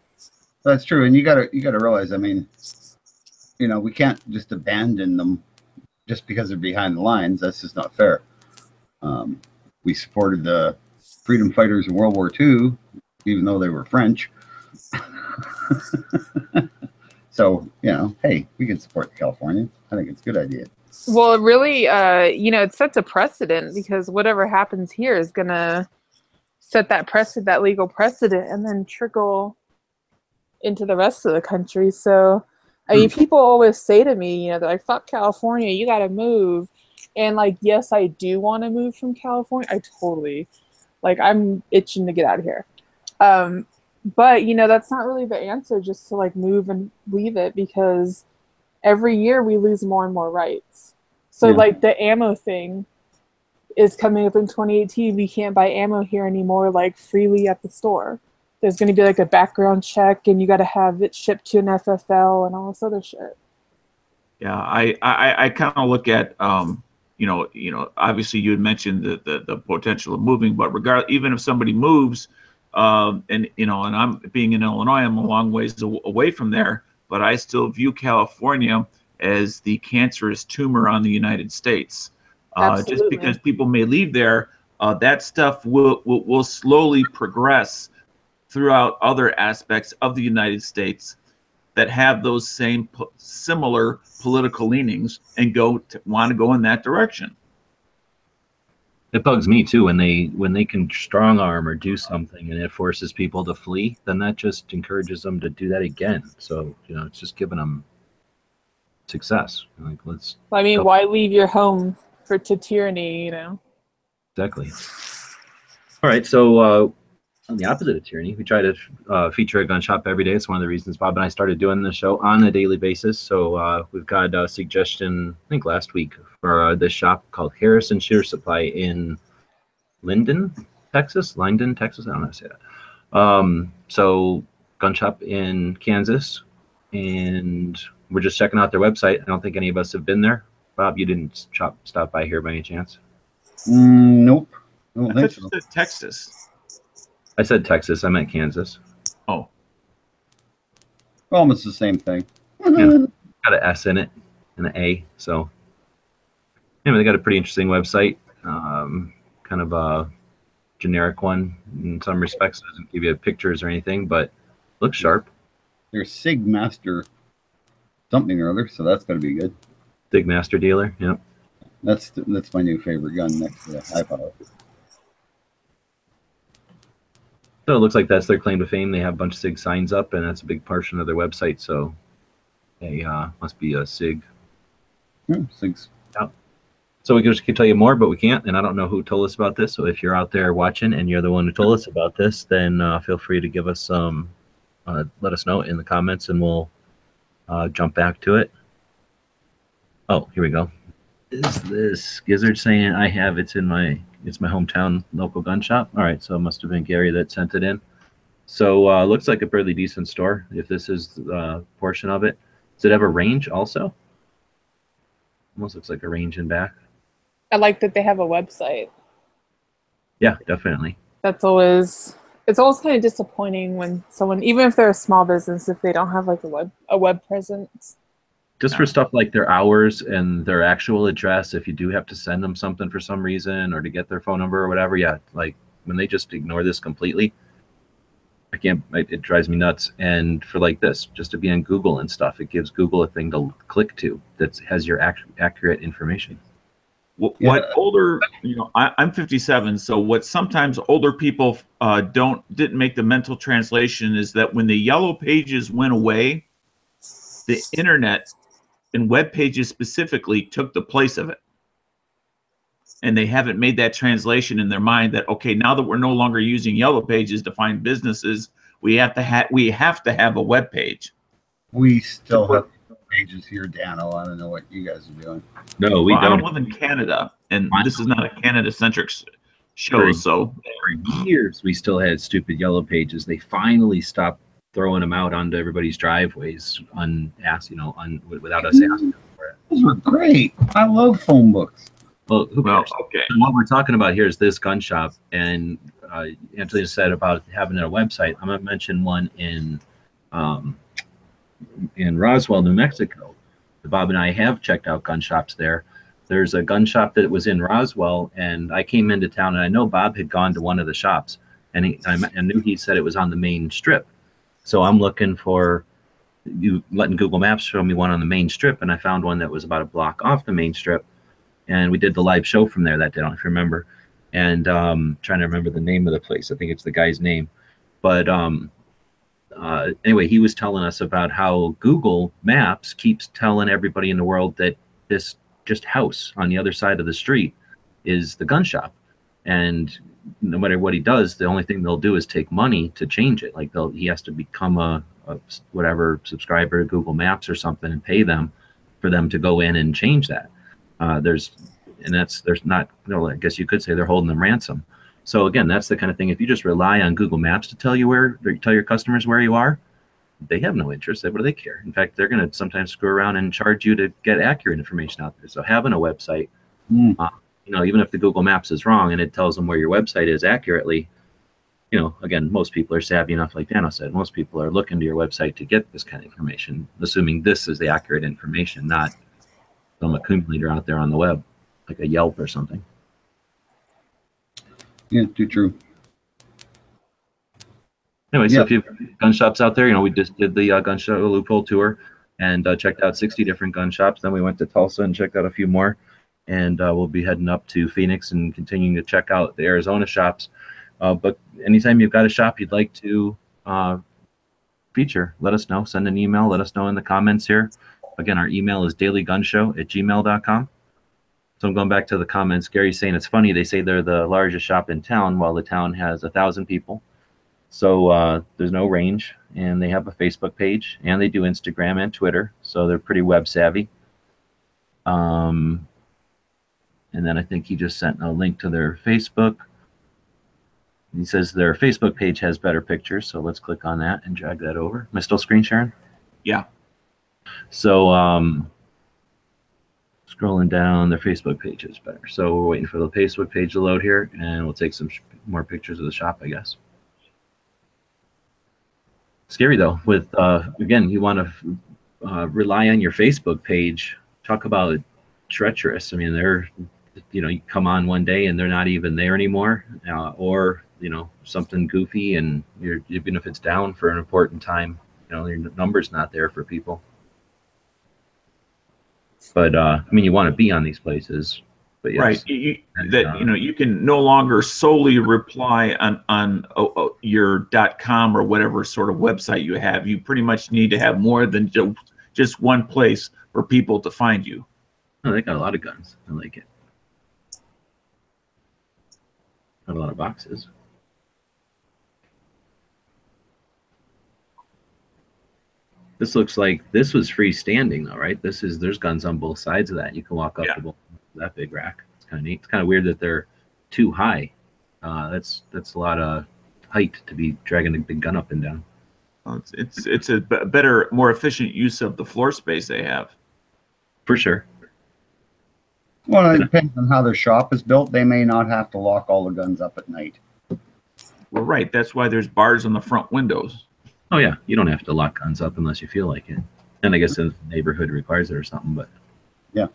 C: That's true, and you gotta realize. I mean, you know, we can't just abandon them just because they're behind the lines. That's just not fair. We supported the freedom fighters in World War II, even though they were French. So, you know, hey, we can support California. I think it's a good idea.
E: well, it really, you know, it sets a precedent because whatever happens here is gonna set that legal precedent, and then trickle into the rest of the country. So, I mean, people always say to me, you know, they're like, "Fuck California, you gotta move." And like, yes, I do want to move from California. I totally, like, I'm itching to get out of here. But you know, that's not really the answer. Just to like move and leave it because every year we lose more and more rights. So
C: Yeah.
E: like the ammo thing is coming up in 2018. We can't buy ammo here anymore, like freely at the store. There's going to be like a background check, and you got to have it shipped to an FFL and all this other shit.
D: Yeah, I kind of look at you know, obviously you had mentioned the potential of moving, but even if somebody moves, and you know, and I'm being in Illinois, I'm a long ways away from there, but I still view California as the cancerous tumor on the United States. Just
E: Absolutely.
D: because people may leave there, that stuff will slowly progress throughout other aspects of the United States that have those same similar political leanings and want to go in that direction.
B: It bugs me too when they can strong arm or do something and it forces people to flee. Then that just encourages them to do that again. So you know, it's just giving them success. Like let's.
E: I mean,
B: go.
E: why leave your home to tyranny? You know.
B: Exactly. All right, so on the opposite of tyranny, we try to feature a gun shop every day. It's one of the reasons Bob and I started doing the show on a daily basis. So we've got a suggestion, I think last week, for this shop called Harrison Shooter Supply in Lyndon, Texas. I don't know how to say that. So gun shop in Kansas, and we're just checking out their website. I don't think any of us have been there. Bob, you didn't stop by here by any chance?
C: Nope. I don't think so.
D: Texas.
B: I said Texas. I meant Kansas.
D: Oh,
C: Almost the same thing.
B: Yeah. Got an S in it and an A. So anyway, they got a pretty interesting website. Kind of a generic one in some respects. It doesn't give you pictures or anything, but looks sharp.
C: They're Sig Master something or other, so that's going to be good.
B: Big master dealer. Yep.
C: That's my new favorite gun next to the high power.
B: So it looks like that's their claim to fame. They have a bunch of SIG signs up, and that's a big portion of their website. So they must be a SIG.
C: SIGs.
B: Yeah. So we could tell you more, but we can't. And I don't know who told us about this. So if you're out there watching and you're the one who told us about this, then feel free to give us some, let us know in the comments, and we'll jump back to it. Oh, here we go. is this? Gizzard saying I have it's my hometown local gun shop. All right, so it must have been Gary that sent it in. So looks like a fairly decent store. If this is a portion of it, does it have a range also? Almost looks like a range in back.
E: I like that they have a website.
B: Yeah, definitely.
E: It's always kind of disappointing when someone, even if they're a small business, if they don't have like a web presence.
B: Just for stuff like their hours and their actual address, if you do have to send them something for some reason or to get their phone number or whatever, yeah, like when they just ignore this completely, I can't. It drives me nuts. And for like this, just to be on Google and stuff, it gives Google a thing to click to that has your accurate information.
D: What older, I'm 57, so what sometimes older people didn't make the mental translation is that when the yellow pages went away, the internet and web pages specifically took the place of it. And they haven't made that translation in their mind that, okay, now that we're no longer using yellow pages to find businesses, we have to have a web page.
C: We still have pages here, Dano. I don't know what you guys are doing.
B: No, we don't.
D: I don't live in Canada, and this is not a Canada-centric show. So
B: for years, we still had stupid yellow pages. They finally stopped throwing them out onto everybody's driveways without us asking for it.
C: Those were great. I love phone books.
B: Well, who cares?
D: Okay.
B: So what we're talking about here is this gun shop, and Angelina said about having a website. I'm going to mention one in Roswell, New Mexico. Bob and I have checked out gun shops there. There's a gun shop that was in Roswell, and I came into town, and I know Bob had gone to one of the shops, and I knew he said it was on the main strip. So I'm looking for you letting Google Maps show me one on the main strip, and I found one that was about a block off the main strip. And we did the live show from there that day, I don't know if you remember. And trying to remember the name of the place. I think it's the guy's name. But anyway, he was telling us about how Google Maps keeps telling everybody in the world that this just house on the other side of the street is the gun shop. And no matter what he does, the only thing they'll do is take money to change it. Like he has to become a whatever subscriber to Google Maps or something and pay them for them to go in and change that. I guess you could say they're holding them ransom. So again, that's the kind of thing. If you just rely on Google Maps to tell your customers where you are, they have no interest. What do they care? In fact, they're going to sometimes screw around and charge you to get accurate information out there. So having a website, even if the Google Maps is wrong and it tells them where your website is accurately, again, most people are savvy enough, like Dano said, most people are looking to your website to get this kind of information, assuming this is the accurate information, not some accumulator out there on the web, like a Yelp or something.
C: Yeah, too true.
B: Anyway, so if you have gun shops out there, we just did the gun shop loophole tour and checked out 60 different gun shops. Then we went to Tulsa and checked out a few more. And we'll be heading up to Phoenix and continuing to check out the Arizona shops. But anytime you've got a shop you'd like to feature, let us know. Send an email. Let us know in the comments here. Again, our email is dailygunshow@gmail.com. So I'm going back to the comments. Gary's saying it's funny. They say they're the largest shop in town while the town has 1,000 people. So there's no range. And they have a Facebook page. And they do Instagram and Twitter. So they're pretty web savvy. And then I think he just sent a link to their Facebook. He says their Facebook page has better pictures. So let's click on that and drag that over. Am I still screen sharing?
D: Yeah.
B: So scrolling down, their Facebook page is better. So we're waiting for the Facebook page to load here, and we'll take some more pictures of the shop, I guess. Scary, though, with, again, you want to rely on your Facebook page. Talk about treacherous. I mean, they're, you come on one day and they're not even there anymore, or, something goofy, and even if it's down for an important time, your number's not there for people. But you want to be on these places. But yes.
D: Right. You can no longer solely reply on your .com or whatever sort of website you have. You pretty much need to have more than just one place for people to find you.
B: Oh, they got a lot of guns. I like it. Got a lot of boxes. This looks like this was freestanding though, right? There's guns on both sides of that. You can walk up to both. that big rack. It's kind of neat. It's kind of weird that they're too high. That's a lot of height to be dragging a big gun up and down.
D: Well, it's a better, more efficient use of the floor space they have.
B: For sure.
C: Well, it depends on how their shop is built. They may not have to lock all the guns up at night.
D: Well, right. That's why there's bars on the front windows.
B: Oh yeah, you don't have to lock guns up unless you feel like it. And I guess the neighborhood requires it or something, but
C: yeah,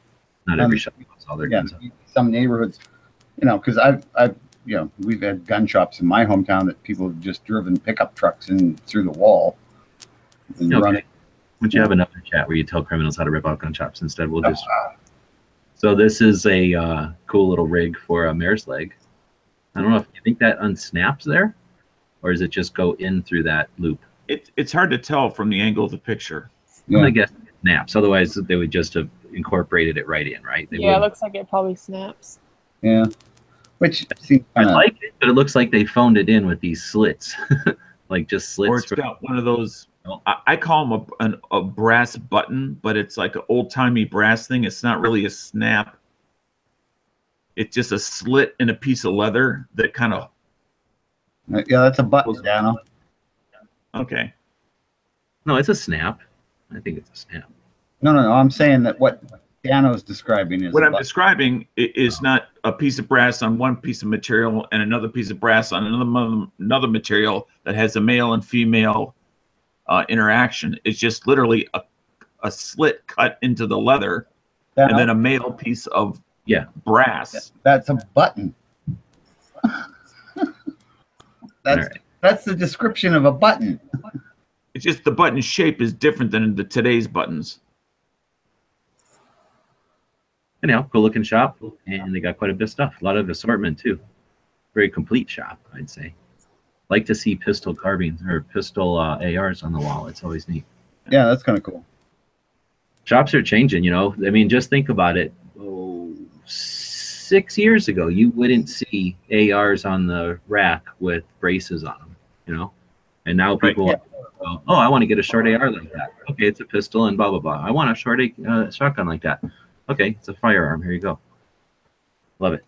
B: not every shop puts all their guns up.
C: Some neighborhoods, because I've we've had gun shops in my hometown that people have just driven pickup trucks in through the wall. And
B: Okay.
C: run.
B: Would you have another chat where you tell criminals how to rip out gun shops instead? We'll just. So this is a cool little rig for a mare's leg. I don't know if you think that unsnaps there, or does it just go in through that loop?
D: It's hard to tell from the angle of the picture.
C: Yeah.
B: I guess it snaps. Otherwise, they would just have incorporated it right in, right? They
E: Yeah, it
B: wouldn't.
E: looks like it probably snaps.
C: Yeah, which seems
B: I
C: kind of
B: like it, but it looks like they phoned it in with these slits, like just slits.
D: Or it's got one of those. I call them a brass button, but it's like an old timey brass thing. It's not really a snap. It's just a slit in a piece of leather that kind of.
C: yeah, that's a button, Dano.
D: Okay.
B: No, it's a snap. I think it's a snap.
C: No. I'm saying that what Dano's describing is
D: What
C: a
D: I'm
C: button.
D: describing is not a piece of brass on one piece of material and another piece of brass on another material that has a male and female interaction. It's just literally a slit cut into the leather
C: Dano,
D: and then a male piece of brass.
C: that's a button.
B: All right.
C: That's the description of a button.
D: It's just the button shape is different than today's buttons.
B: Anyhow, cool looking shop, and they got quite a bit of stuff. A lot of assortment too. Very complete shop, I'd say. Like to see pistol carbines or pistol ARs on the wall. It's always neat.
C: Yeah, that's kind of cool.
B: Shops are changing, I mean, just think about it. 6 years ago, you wouldn't see ARs on the rack with braces on them, And now people, go, oh, I want to get a short AR like that. Okay, it's a pistol and blah, blah, blah. I want a short shotgun like that. Okay, it's a firearm. Here you go. Love it.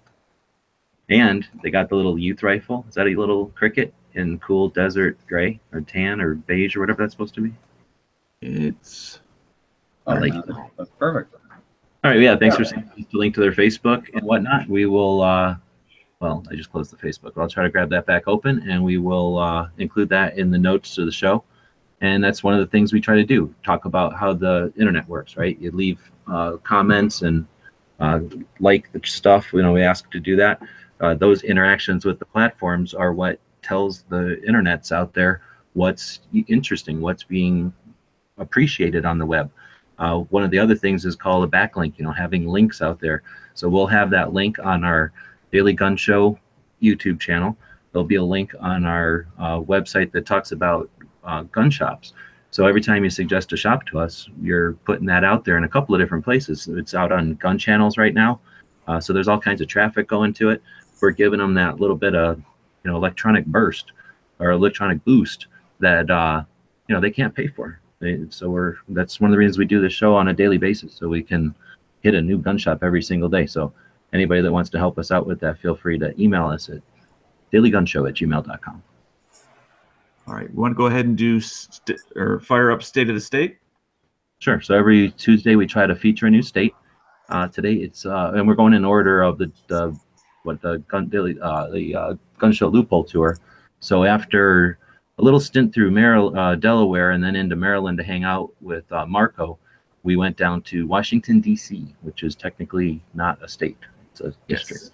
B: And they got the little youth rifle. Is that a little cricket in cool desert gray or tan or beige or whatever that's supposed to be?
D: It's
B: I like
C: no,
B: it.
C: that's perfect.
B: All right, yeah, thanks for sending us the link to their Facebook and whatnot. We will, well, I just closed the Facebook. I'll try to grab that back open, and we will include that in the notes to the show. And that's one of the things we try to do, talk about how the internet works, right? You leave comments and like the stuff, we ask to do that. Those interactions with the platforms are what tells the internets out there what's interesting, what's being appreciated on the web. One of the other things is called a backlink, having links out there. So we'll have that link on our Daily Gun Show YouTube channel. There'll be a link on our website that talks about gun shops. So every time you suggest a shop to us, you're putting that out there in a couple of different places. It's out on gun channels right now. So there's all kinds of traffic going to it. We're giving them that little bit of, electronic burst or electronic boost that, they can't pay for. So that's one of the reasons we do this show on a daily basis, so we can hit a new gun shop every single day. So anybody that wants to help us out with that, feel free to email us at dailygunshow@gmail.com.
D: all right. You want to go ahead and do fire up State of the State?
B: Sure. So every Tuesday we try to feature a new state. Today it's and we're going in order of the gun show loophole tour. So after a little stint through Delaware and then into Maryland to hang out with Marco, we went down to Washington, D.C., which is technically not a state. It's a district.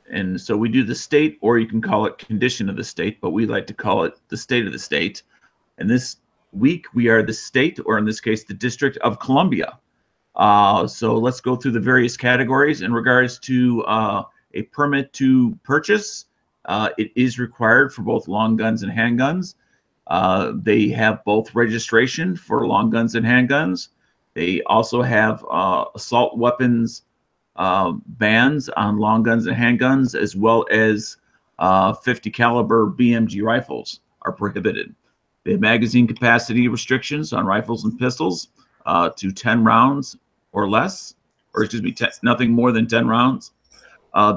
D: And so we do the state, or you can call it condition of the state, but we like to call it the state of the state. And this week we are the state, or in this case, the District of Columbia. So let's go through the various categories. In regards to a permit to purchase, it is required for both long guns and handguns. They have both registration for long guns and handguns. They also have assault weapons bans on long guns and handguns, as well as 50 caliber BMG rifles are prohibited. They have magazine capacity restrictions on rifles and pistols to 10 rounds or less. or excuse me, nothing more than 10 rounds.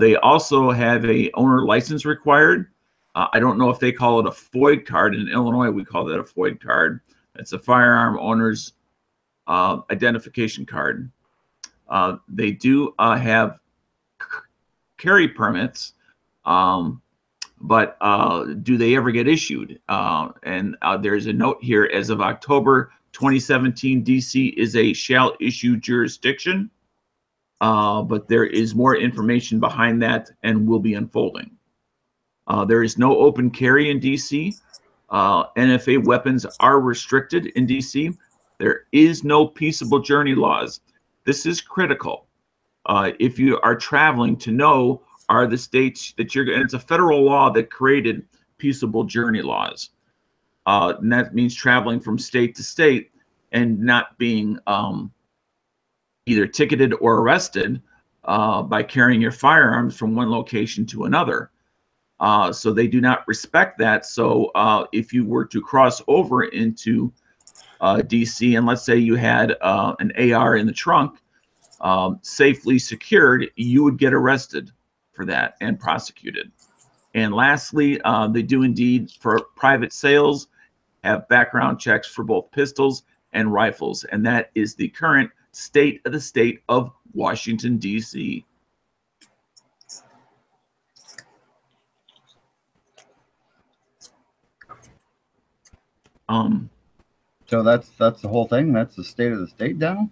D: They also have a owner license required. I don't know if they call it a FOID card. In Illinois, we call that a FOID card. It's a firearm owner's identification card. They do have carry permits, but do they ever get issued? And there's a note here: as of October 2017, DC is a shall issue jurisdiction, but there is more information behind that and will be unfolding. There is no open carry in DC. NFA weapons are restricted in DC. There is no peaceable journey laws. This is critical. If you are traveling, to know are the states that you're, and it's a federal law that created peaceable journey laws. And that means traveling from state to state and not being either ticketed or arrested by carrying your firearms from one location to another. So they do not respect that. So if you were to cross over into DC, and let's say you had an AR in the trunk, safely secured, you would get arrested for that and prosecuted. And lastly, they do indeed, for private sales, have background checks for both pistols and rifles. And that is the current state of the state of Washington, D.C.
C: So that's the whole thing. That's the state of the state now.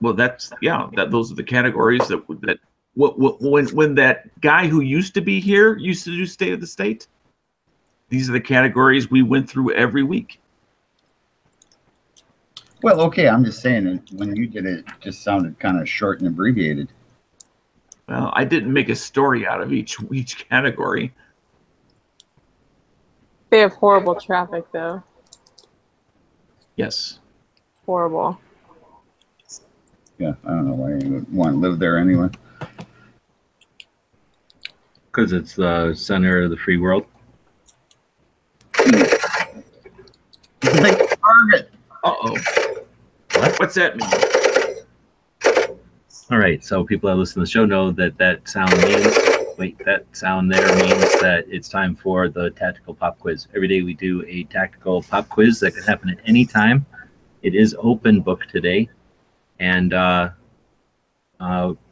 D: Well, that's, yeah. Those are the categories that when that guy who used to be here used to do state of the state. These are the categories we went through every week.
C: Well, okay. I'm just saying that when you did it, it just sounded kind of short and abbreviated.
D: Well, I didn't make a story out of each category.
E: They have horrible traffic, though.
D: Yes.
E: Horrible.
C: Yeah, I don't know why you would want to live there anyway.
B: Because it's the center of the free world.
C: It's a big target.
D: Uh-oh. What's that mean?
B: All right, so people that listen to the show know that that sound means, that sound there means that it's time for the tactical pop quiz. Every day we do a tactical pop quiz that can happen at any time. It is open book today. And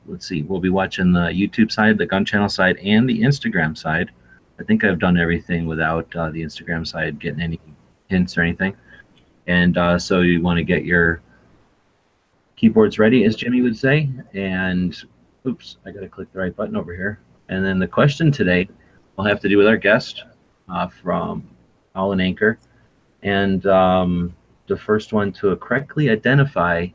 B: let's see, we'll be watching the YouTube side, the gun channel side, and the Instagram side. I think I've done everything without the Instagram side getting any hints or anything. And so you want to get your keyboards ready, as Jimmy would say. And oops, I got to click the right button over here. And then the question today will have to do with our guest from Owl and Anchor. And the first one to correctly identify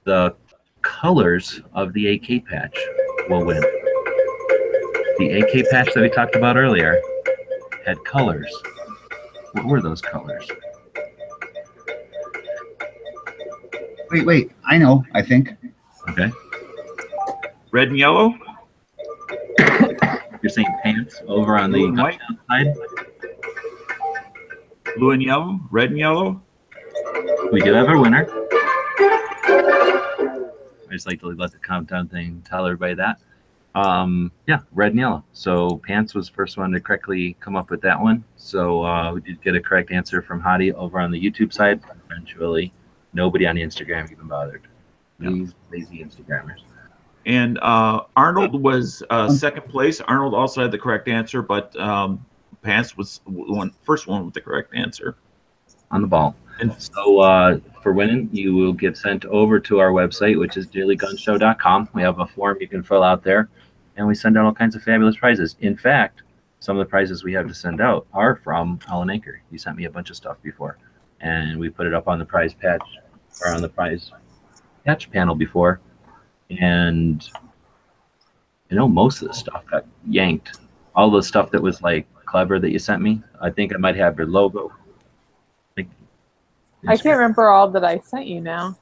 B: the colors of the AK patch will win. The AK patch that we talked about earlier had colors. What were those colors?
C: Wait. I know, I think.
B: Okay.
D: Red and yellow?
B: You're saying pants over on
D: Blue
B: the
D: and white?
B: side?
D: Blue and yellow? Red and yellow?
B: We do have our winner. I just like to let the countdown thing tell everybody that. Yeah, red and yellow. So pants was the first one to correctly come up with that one. So we did get a correct answer from Hadi over on the YouTube side. Eventually, nobody on the Instagram even bothered. These lazy Instagrammers.
D: And Arnold was second place. Arnold also had the correct answer, but Pants was first one with the correct answer.
B: On the ball. And so for winning, you will get sent over to our website, which is dailygunshow.com. We have a form you can fill out there, and we send out all kinds of fabulous prizes. In fact, some of the prizes we have to send out are from Alan Anchor. You sent me a bunch of stuff before, and we put it up on the prize patch, or on the prize patch panel before. And you know, most of the stuff got yanked. All the stuff that was like clever that you sent me, I think I might have your logo.
E: I can't remember all that I sent you now.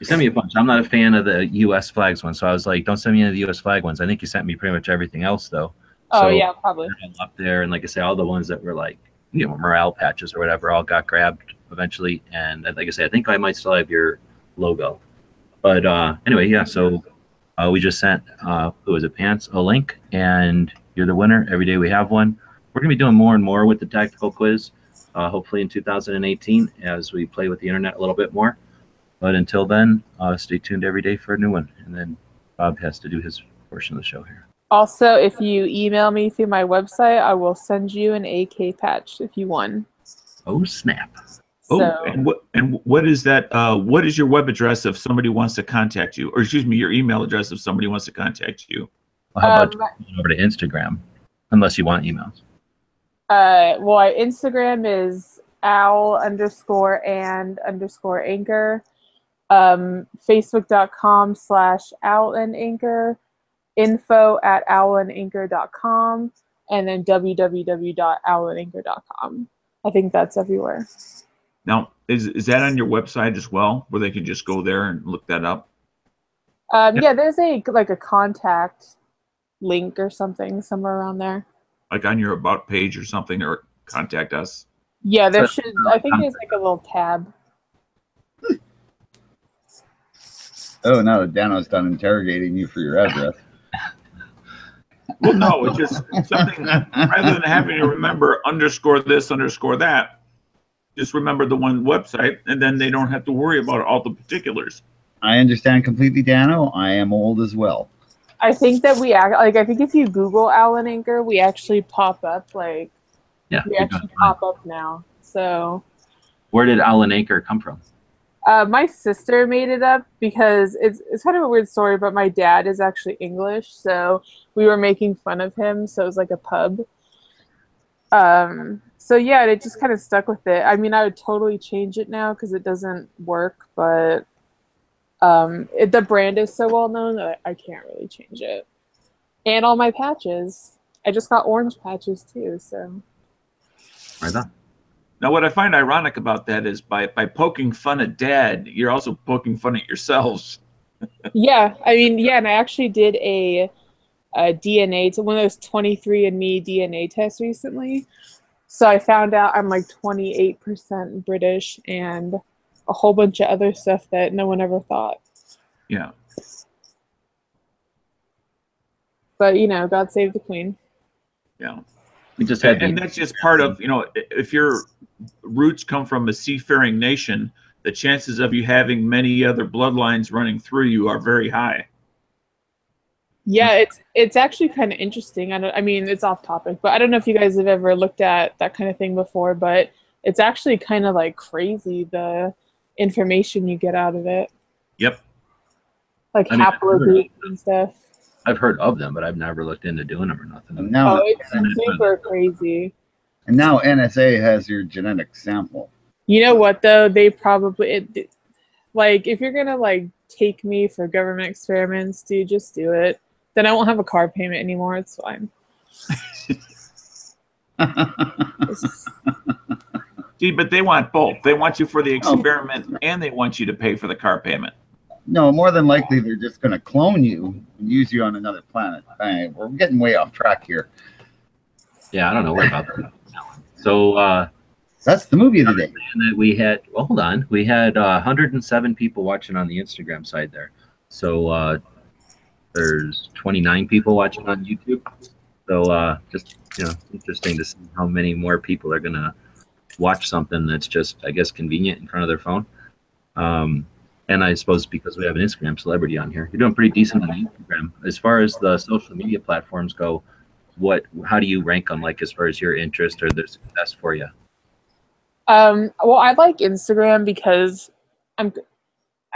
B: You sent me a bunch. I'm not a fan of the U.S. flags one, so I was like, don't send me any of the U.S. flag ones. I think you sent me pretty much everything else, though.
E: Oh,
B: so,
E: yeah, probably.
B: Up there, and like I say, all the ones that were like, you know, morale patches or whatever all got grabbed eventually. And like I say, I think I might still have your logo. But anyway, yeah. So we just sent who was it, Pants, a link, and you're the winner. Every day we have one. We're gonna be doing more and more with the tactical quiz. Hopefully in 2018 as we play with the internet a little bit more. But until then, stay tuned every day for a new one. And then Bob has to do his portion of the show here.
E: Also, if you email me through my website, I will send you an AK patch if you won.
B: Oh, snap.
E: So,
D: and what is that? What is your web address if somebody wants to contact you? Or excuse me, your email address if somebody wants to contact you?
B: Well, how about going over to Instagram? Unless you want emails.
E: Well, my Instagram is owl_and_anchor. Facebook.com/owlandanchor. info@owlandanchor.com. And then www.owlandanchor.com. I think that's everywhere.
D: Now, is that on your website as well, where they can just go there and look that up?
E: Yeah, there's a contact link or something somewhere around there.
D: Like on your about page or something, or contact us?
E: Yeah, there should. I think there's like a little tab.
C: Oh, now that Dano's done interrogating you for your address.
D: Well, no, it's just something, rather than having to remember underscore this, underscore that, just remember the one website, and then they don't have to worry about all the particulars.
C: I understand completely, Dano. I am old as well.
E: I think that I think if you Google Alan Anchor, we actually pop up we actually pop up now. So
B: where did Alan Anchor come from?
E: My sister made it up because it's kind of a weird story, but my dad is actually English, so we were making fun of him, so it was like a pub. So yeah, it just kind of stuck with it. I mean, I would totally change it now because it doesn't work, but the brand is so well known that I can't really change it. And all my patches. I just got orange patches too, so.
B: Right on.
D: Now, what I find ironic about that is by poking fun at Dad, you're also poking fun at yourselves.
E: Yeah, I mean, yeah, and I actually did a DNA, one of those 23andMe DNA tests recently. So I found out I'm like 28% British and a whole bunch of other stuff that no one ever thought.
D: Yeah.
E: But, God save the Queen.
D: Yeah.
B: We just had
D: and that's just part of, if your roots come from a seafaring nation, the chances of you having many other bloodlines running through you are very high.
E: Yeah, it's actually kind of interesting. I mean, it's off topic, but I don't know if you guys have ever looked at that kind of thing before, but it's actually kind of like crazy, the information you get out of it.
D: Yep.
E: Like haplogroups and stuff.
B: I've heard of them, but I've never looked into doing them or nothing.
C: And now,
E: it's super crazy.
C: And now NSA has your genetic sample.
E: You know what, though? They probably, if you're going to, take me for government experiments, dude, just do it. Then I won't have a car payment anymore. It's fine.
D: See, but they want both. They want you for the experiment, and they want you to pay for the car payment.
C: No, more than likely, they're just going to clone you and use you on another planet. Right, we're getting way off track here.
B: Yeah, I don't know what about that. So
C: that's the movie of the day.
B: We had, well, hold on. We had 107 people watching on the Instagram side there. So there's 29 people watching on YouTube. So just, interesting to see how many more people are going to watch something that's just, I guess, convenient in front of their phone. And I suppose because we have an Instagram celebrity on here, you're doing pretty decent on Instagram. As far as the social media platforms go, how do you rank them, as far as your interest or their success for you?
E: Well, I like Instagram because I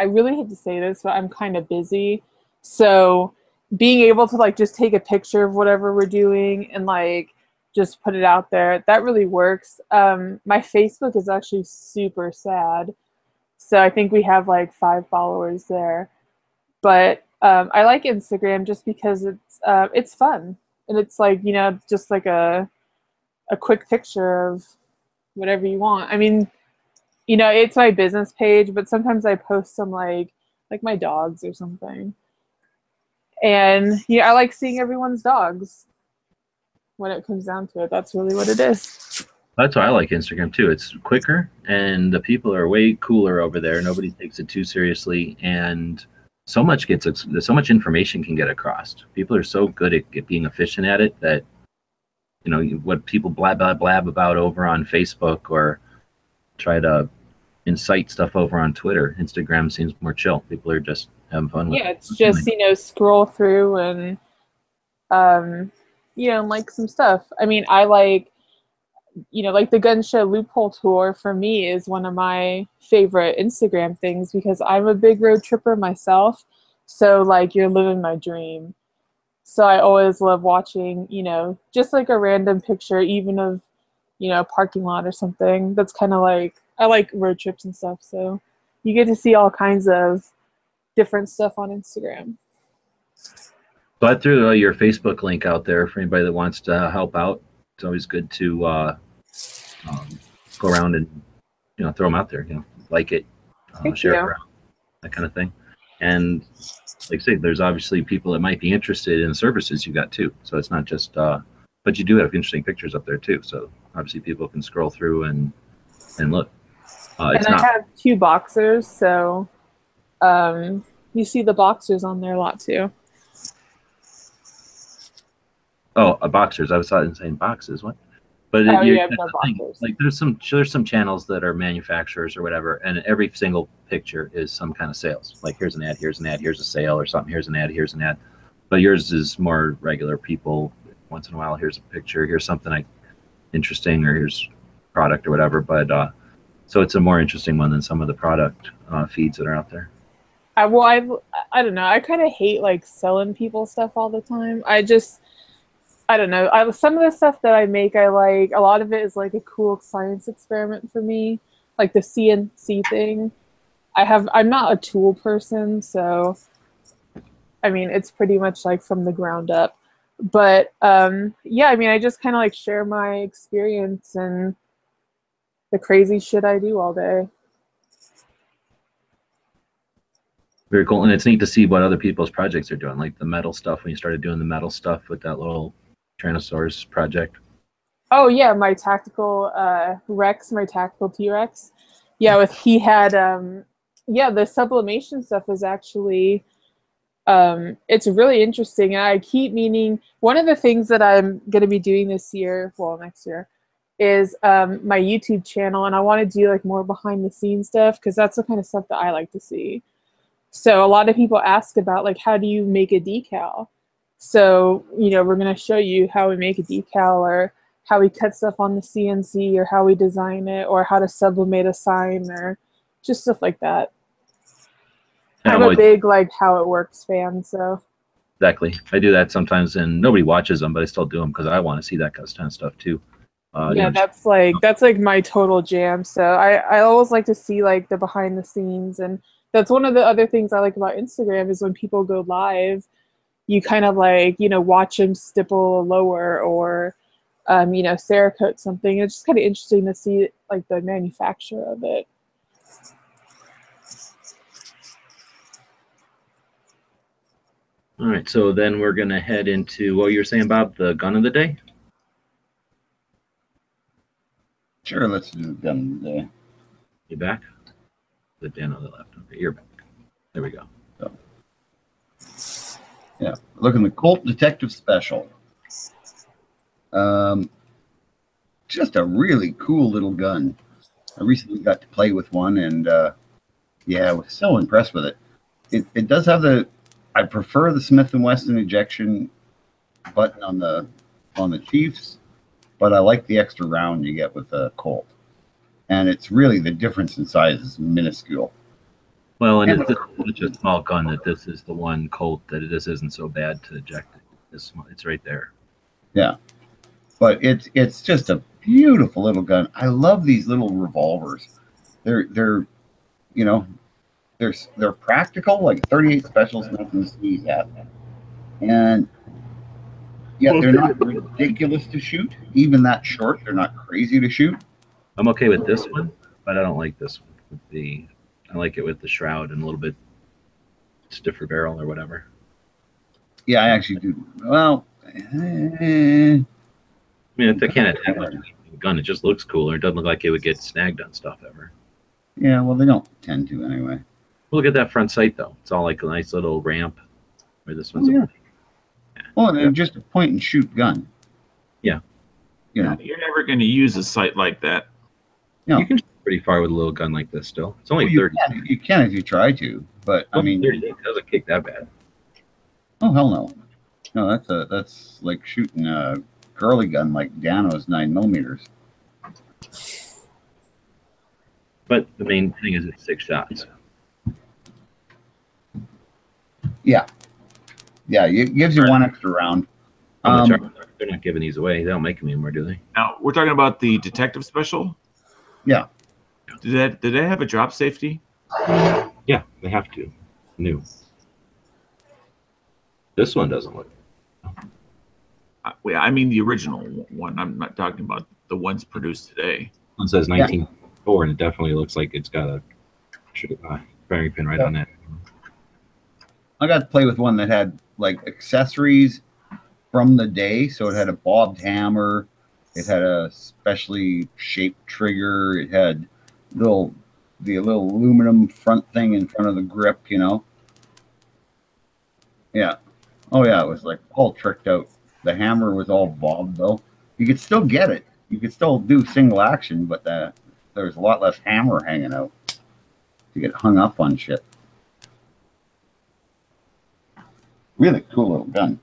E: really hate to say this, but I'm kind of busy. So being able to just take a picture of whatever we're doing and just put it out there, that really works. My Facebook is actually super sad. So I think we have 5 followers there. But I like Instagram just because it's fun. And it's just a quick picture of whatever you want. I mean, it's my business page, but sometimes I post some like my dogs or something. And yeah, I like seeing everyone's dogs when it comes down to it. That's really what it is.
B: That's why I like Instagram too. It's quicker and the people are way cooler over there. Nobody takes it too seriously. And so much information can get across. People are so good at being efficient at it that, you know, what people blab about over on Facebook or try to incite stuff over on Twitter. Instagram seems more chill. People are just having fun with it.
E: Yeah, it's just, you know, scroll through and, you know, like some stuff. I mean, I like, you know, like the gun show loophole tour for me is one of my favorite Instagram things because I'm a big road tripper myself. So like you're living my dream. So I always love watching, you know, just like a random picture, even of, you know, a parking lot or something. That's kind of like, I like road trips and stuff. So you get to see all kinds of different stuff on Instagram.
B: So I threw your Facebook link out there for anybody that wants to help out. It's always good to go around and, you know, throw them out there, you know, like it, share it around, that kind of thing. And like I say, there's obviously people that might be interested in the services you got too. So it's not just, but you do have interesting pictures up there too. So obviously people can scroll through and look.
E: And I have 2 boxers, so you see the boxers on there a lot too.
B: Oh, boxers. I was saying boxes. What? But
E: oh, yeah, boxers.
B: Like there's some channels that are manufacturers or whatever, and every single picture is some kind of sales. Like here's an ad, here's an ad, here's a sale or something. Here's an ad, here's an ad. But yours is more regular people. Once in a while, here's a picture, here's something like interesting, or here's product or whatever. But so it's a more interesting one than some of the product feeds that are out there.
E: I don't know. I kind of hate like selling people stuff all the time. I don't know. Some of the stuff that I make, I like. A lot of it is like a cool science experiment for me, like the CNC thing. I'm not a tool person, so I mean, it's pretty much like from the ground up. But yeah, I mean, I just kind of like share my experience and the crazy shit I do all day.
B: Very cool, and it's neat to see what other people's projects are doing, like the metal stuff. When you started doing the metal stuff with that little Tyrannosaurus project.
E: Oh yeah, my tactical Rex, my tactical T-Rex. Yeah, he had yeah, the sublimation stuff is actually it's really interesting. And I keep meaning, one of the things that I'm going to be doing this year, well, next year, is my YouTube channel, and I want to do like more behind the scenes stuff because that's the kind of stuff that I like to see. So a lot of people ask about like, how do you make a decal? So, you know, we're going to show you how we make a decal, or how we cut stuff on the CNC, or how we design it, or how to sublimate a sign, or just stuff like that. I'm a big like how it works fan, so.
B: Exactly. I do that sometimes, and nobody watches them, but I still do them because I want to see that kind of stuff too.
E: Yeah, you know, that's like my total jam. So I always like to see like the behind the scenes, and that's one of the other things I like about Instagram is when people go live, you kind of like, you know, watch them stipple a lower, or you know, Cerakote something. It's just kind of interesting to see like the manufacture of it.
B: All right, so then we're going to head into what you were saying, Bob, the gun of the day?
C: Sure, let's do the gun of the day.
B: You back? The Dan on the left. Okay, you're back. There we go.
C: So, yeah, looking the Colt Detective Special. Just a really cool little gun. I recently got to play with one, and yeah, I was so impressed with it. It does have I prefer the Smith & Wesson ejection button on the Chiefs, but I like the extra round you get with the Colt. And it's really, the difference in size is minuscule.
B: Well, and it's such a small gun that this is the one Colt that this isn't so bad to eject it. It's right there. Yeah.
C: But it's just a beautiful little gun. I love these little revolvers. They're you know, they're practical, like 38 specials, nothing to sneeze at. And yet they're not ridiculous to shoot. Even that short, they're not crazy to shoot.
B: I'm okay with this one, but I don't like this one. I like it with the shroud and a little bit stiffer barrel or whatever.
C: Yeah, I actually do. Well,
B: I mean, they can't attack much with a gun. It just looks cooler. It doesn't look like it would get snagged on stuff ever.
C: Yeah, well, they don't tend to anyway.
B: Look at that front sight though. It's all like a nice little ramp. Where this one's
C: yeah. Oh, and
B: Yeah.
C: then just a point and shoot gun.
B: Yeah.
C: You know.
D: You're never going to use a sight like that.
C: No.
B: You can shoot pretty far with a little gun like this still. It's only
C: Well, you
B: 30.
C: can. You can if you try to, but I mean,
B: 30 it doesn't kick that bad.
C: oh hell no. No, that's like shooting a girly gun like Dano's 9mm.
B: But the main thing is it's 6 shots.
C: Yeah. Yeah, it gives you one extra round.
B: How much are they're not giving these away. They don't make them anymore, do they?
D: Now, we're talking about the detective special.
C: Yeah.
D: Did they have a drop safety?
B: Yeah, they have to. New. This one doesn't look.
D: I mean the original one. I'm not talking about the ones produced today.
B: One says 1904, and it definitely looks like it's got a firing pin right on it.
C: I got to play with one that had like accessories from the day. So it had a bobbed hammer. It had a specially shaped trigger. It had the little aluminum front thing in front of the grip, you know? Yeah. Oh, yeah. It was like all tricked out. The hammer was all bobbed, though. You could still get it. You could still do single action, but there was a lot less hammer hanging out. You get hung up on shit. Really cool little gun.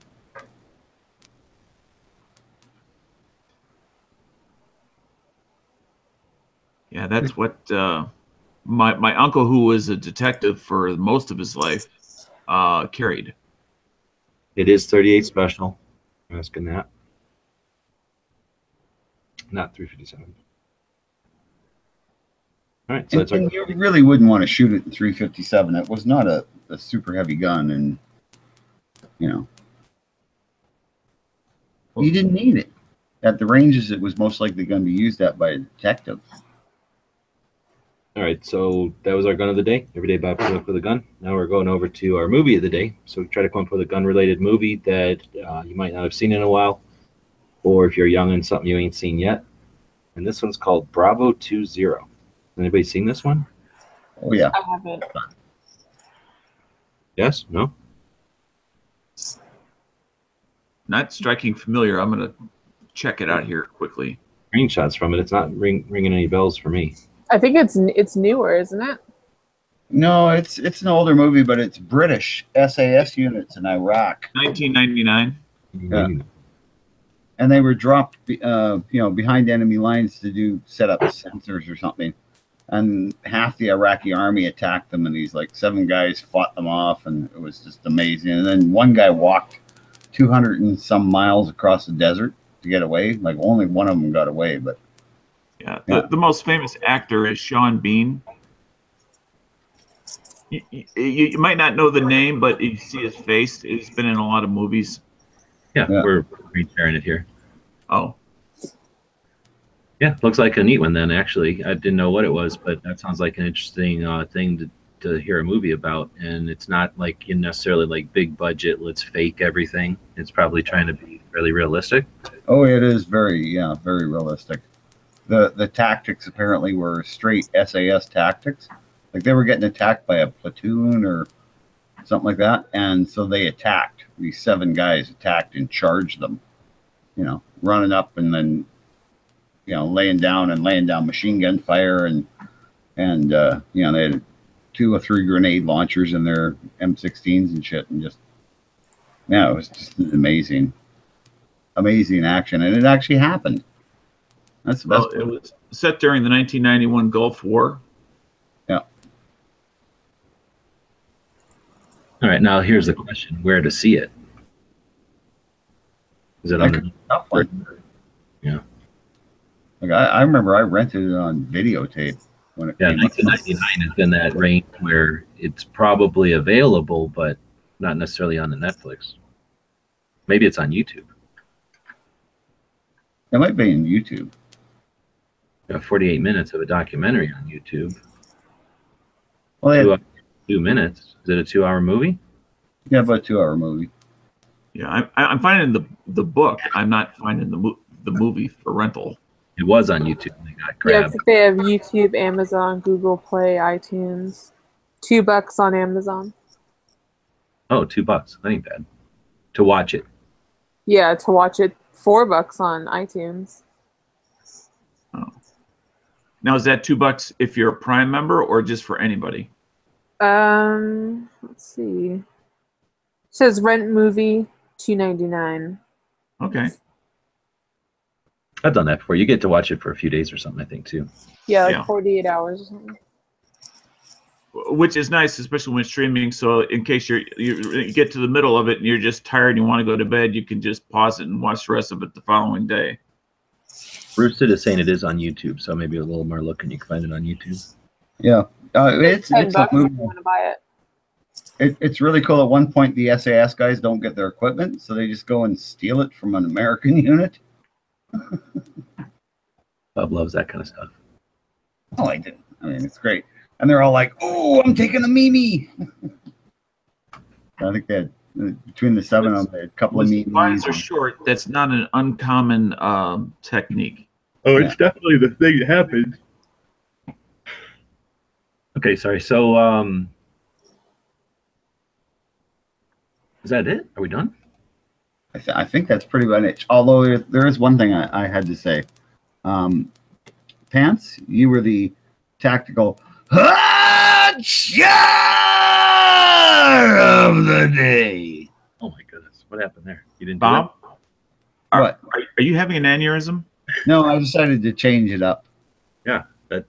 D: Yeah, that's what my uncle, who was a detective for most of his life, carried.
B: It is 38 special. I'm asking that. Not 357. All right, so
C: And you really wouldn't want to shoot it in 357. It was not a super heavy gun, and you know, you didn't need it. At the ranges it was most likely going to be used at by a detective.
B: All right, so that was our gun of the day. Every day Bob came up with a gun. Now we're going over to our movie of the day. So we try to come up with a gun-related movie that you might not have seen in a while, or if you're young and something you ain't seen yet. And this one's called Bravo 20. Has anybody seen this one?
C: Oh yeah.
E: I haven't.
B: Yes? No?
D: Not striking familiar. I'm gonna check it out here quickly.
B: Screenshots from it. It's not ringing any bells for me.
E: I think it's newer, isn't it?
C: No, it's an older movie, but it's British SAS units in Iraq.
D: 1999.
C: Yeah. And they were dropped, behind enemy lines to set up sensors or something. And half the Iraqi army attacked them, and these like 7 guys fought them off, and it was just amazing. And then one guy walked 200 and some miles across the desert to get away. Like only one of them got away, but
D: Yeah, the most famous actor is Sean Bean. You might not know the name, but you see his face. He's been in a lot of movies.
B: Yeah. We're sharing it here.
D: Oh.
B: Yeah, looks like a neat one then, actually. I didn't know what it was, but that sounds like an interesting thing to hear a movie about. And it's not like necessarily like big budget, let's fake everything. It's probably trying to be fairly realistic.
C: oh, it is very realistic. The tactics apparently were straight SAS tactics. Like they were getting attacked by a platoon or something like that. And so they attacked. These 7 guys attacked and charged them, running up and then, laying down machine gun fire. And they had 2 or 3 grenade launchers in their M16s and shit. And it was just amazing action. And it actually happened. That's the best.
D: Well, it was set during the 1991 Gulf War.
C: Yeah.
B: All right, now here's the question: where to see it? Is it on the
C: Tough one.
B: Yeah.
C: Like I remember I rented it on videotape when it
B: Yeah,
C: came out.
B: 1999 is in that range where it's probably available, but not necessarily on the Netflix. Maybe it's on YouTube.
C: It might be in YouTube.
B: 48 minutes of a documentary on YouTube.
C: Well, they had,
B: 2 minutes. Is it a 2-hour movie?
C: yeah, about a 2-hour movie.
D: Yeah, I'm finding the book. I'm not finding the movie for rental.
B: It was on YouTube. They got
E: Yeah, I
B: grabbed.
E: think they have YouTube, Amazon, Google Play, iTunes. $2 on Amazon.
B: Oh, $2. That ain't bad. To watch it.
E: Yeah, to watch it. $4 on iTunes.
D: Oh. Now, is that $2 if you're a Prime member or just for anybody?
E: Let's see. It says rent movie $2.99.
D: Okay.
B: I've done that before. You get to watch it for a few days or something, I think, too.
E: Yeah, like
D: Yeah.
E: 48 hours or something.
D: Which is nice, especially when streaming. So in case you get to the middle of it and you're just tired and you want to go to bed, you can just pause it and watch the rest of it the following day.
B: Roosted is saying it is on YouTube, so maybe a little more looking. You can find it on YouTube.
C: Yeah, it's
E: $10
C: a
E: if
C: movie.
E: you want to buy it.
C: It's really cool. At one point, the SAS guys don't get their equipment, so they just go and steal it from an American unit.
B: Bob loves that kind of stuff.
C: Oh, I didn't. I mean, it's great. And they're all like, "Oh, I'm taking a Mimi." I think they had, between the seven of them, they had a couple of
D: When
C: Mimis.
D: lines are short, that's not an uncommon technique.
B: Oh, it's definitely the thing that happens. Okay, sorry. So, is that it? Are we done?
C: I think that's pretty much it. Although there is one thing I had to say. Pants, you were the tactical of the day.
B: Oh my goodness, what happened there? You didn't
D: Bob,
B: do
C: What?
D: are you having an aneurysm?
C: No, I decided to change it up.
B: that? Yeah,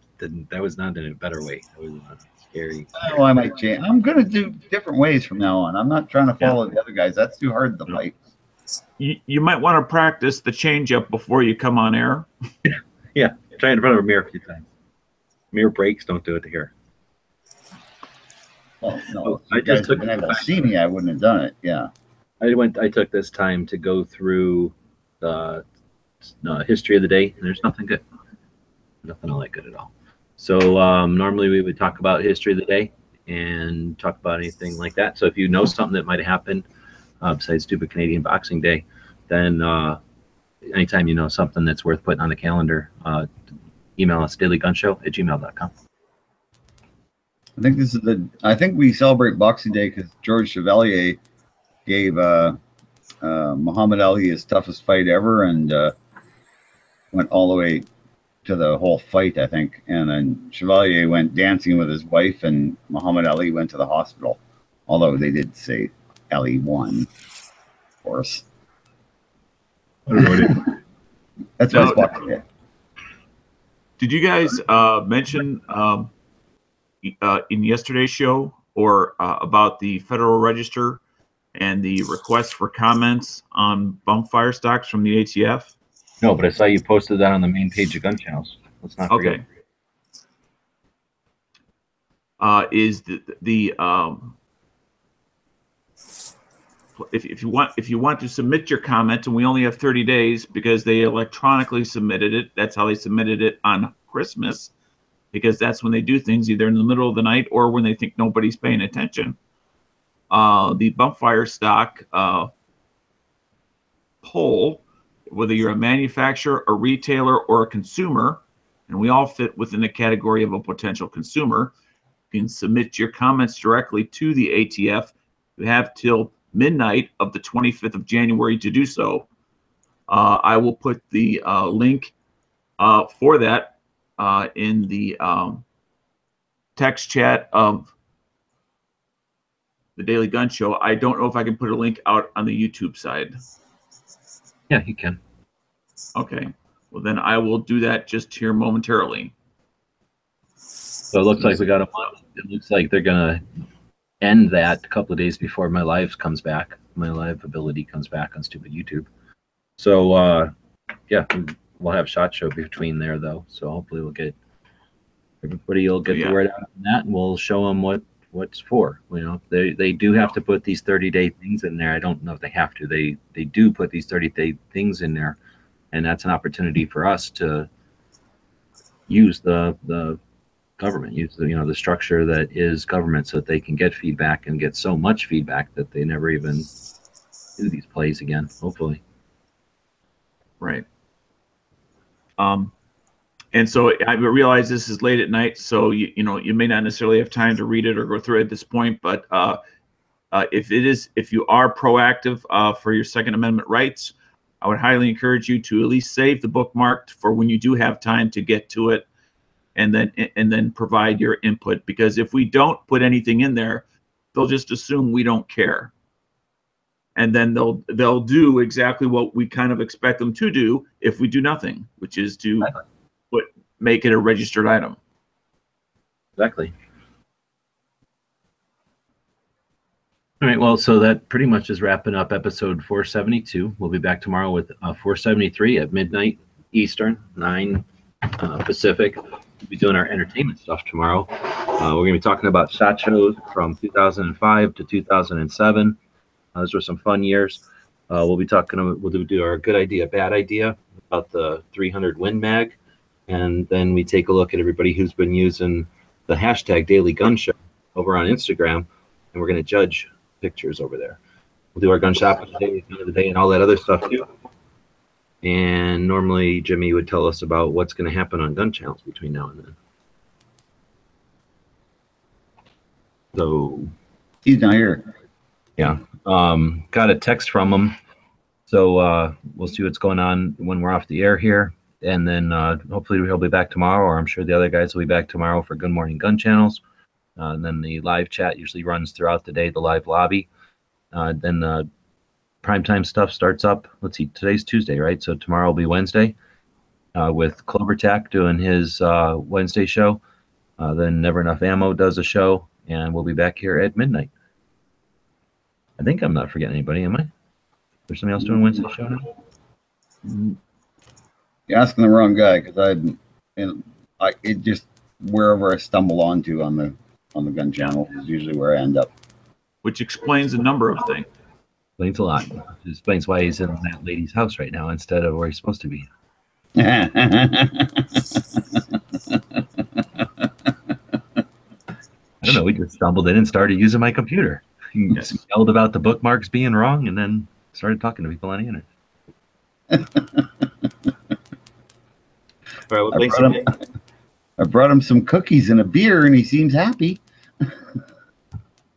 B: that was not in a better way. That was scary.
C: Oh, I might change. I'm gonna do different ways from now on. I'm not trying to follow the other guys. That's too hard to fight.
D: You might want to practice the change up before you come on air.
B: Yeah, try it in front of a mirror a few times. Mirror breaks, don't do it here.
C: Well, no,
B: Oh,
C: if you guys had been able to see me, I wouldn't have done it. Yeah.
B: I took this time to go through the history of the day, and there's nothing good. Nothing I like good at all. So normally we would talk about history of the day and talk about anything like that. So if you know something that might have happened besides Stupid Canadian Boxing Day, then anytime you know something that's worth putting on the calendar, email us dailygunshow@gmail.com.
C: I think we celebrate Boxing Day because George Chevalier gave Muhammad Ali his toughest fight ever, and went all the way to the whole fight, I think. And then Chevalier went dancing with his wife, and Muhammad Ali went to the hospital. Although they did say Ali won, of course. That's why it's Boxing Day.
D: Did you guys mention in yesterday's show or about the Federal Register and the request for comments on bump fire stocks from the ATF?
B: No, but I saw you posted that on the main page of Gun Channels. Let's not forget.
D: Okay. Is if you want to submit your comment, and we only have 30 days because they electronically submitted it. That's how they submitted it on Christmas, because that's when they do things either in the middle of the night or when they think nobody's paying attention. The bump fire stock poll, whether you're a manufacturer, a retailer, or a consumer, and we all fit within the category of a potential consumer, you can submit your comments directly to the ATF. You have till midnight of the 25th of January to do so. I will put the link for that in the text chat of the Daily Gun Show. I don't know if I can put a link out on the YouTube side.
B: Yeah, you can.
D: Okay. Well, then I will do that just here momentarily.
B: So it looks like we got a month. It looks like they're going to end that a couple of days before my live comes back. My live ability comes back on stupid YouTube. So, yeah, we'll have SHOT Show between there, though. So hopefully everybody will get the word out on that, and we'll show them what's for. You know, they do have to put these 30-day things in there. I don't know if they have to. They do put these 30-day things in there, and that's an opportunity for us to use the government, use the structure that is government, so that they can get feedback and get so much feedback that they never even do these plays again, hopefully.
D: Right. And so I realize this is late at night, so you know you may not necessarily have time to read it or go through it at this point. But if you are proactive for your Second Amendment rights, I would highly encourage you to at least save the bookmark for when you do have time to get to it, and then provide your input. Because if we don't put anything in there, they'll just assume we don't care, and then they'll do exactly what we kind of expect them to do if we do nothing, which is to make it a registered item.
B: Exactly. All right, well, so that pretty much is wrapping up episode 472. We'll be back tomorrow with 473 at midnight Eastern, 9 Pacific. We'll be doing our entertainment stuff tomorrow. We're going to be talking about SHOT Shows from 2005 to 2007. Those were some fun years. We'll do our good idea, bad idea about the 300 Win Mag. And then we take a look at everybody who's been using the hashtag Daily Gun Show over on Instagram, and we're going to judge pictures over there. We'll do our gun shop of the day, end of the day, and all that other stuff too. And normally Jimmy would tell us about what's going to happen on gun channels between now and then. So
C: he's not here.
B: Yeah. Got a text from him. So we'll see what's going on when we're off the air here. And then hopefully he'll be back tomorrow, or I'm sure the other guys will be back tomorrow for Good Morning Gun Channels. And then the live chat usually runs throughout the day, the live lobby. Then the primetime stuff starts up. Let's see, today's Tuesday, right? So tomorrow will be Wednesday with Clover Tack doing his Wednesday show. Then Never Enough Ammo does a show, and we'll be back here at midnight. I think I'm not forgetting anybody, am I? There's somebody else doing Wednesday show now?
C: You're asking the wrong guy, because it just wherever I stumble onto on the gun channel is usually where I end up.
D: Which explains a number of things.
B: Explains a lot. It explains why he's in that lady's house right now instead of where he's supposed to be. I don't know. We just stumbled in and started using my computer. Yes. Yelled about the bookmarks being wrong, and then started talking to people on the internet. All right, well,
C: I brought him some cookies and a beer, and he seems happy.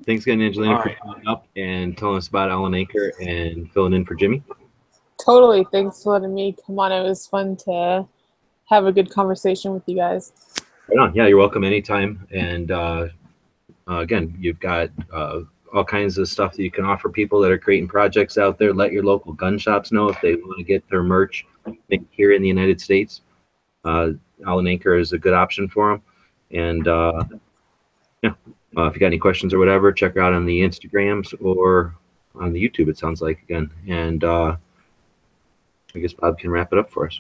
B: Thanks again, Angelina, for coming up and telling us about Alan Anchor and filling in for Jimmy.
E: Totally. Thanks for letting me come on. It was fun to have a good conversation with you guys.
B: Right on. Yeah, you're welcome anytime. And again, you've got all kinds of stuff that you can offer people that are creating projects out there. Let your local gun shops know if they want to get their merch here in the United States. Alan Anchor is a good option for them. And yeah, if you got any questions or whatever, check her out on the Instagrams or on the YouTube, it sounds like, again. And I guess Bob can wrap it up for us.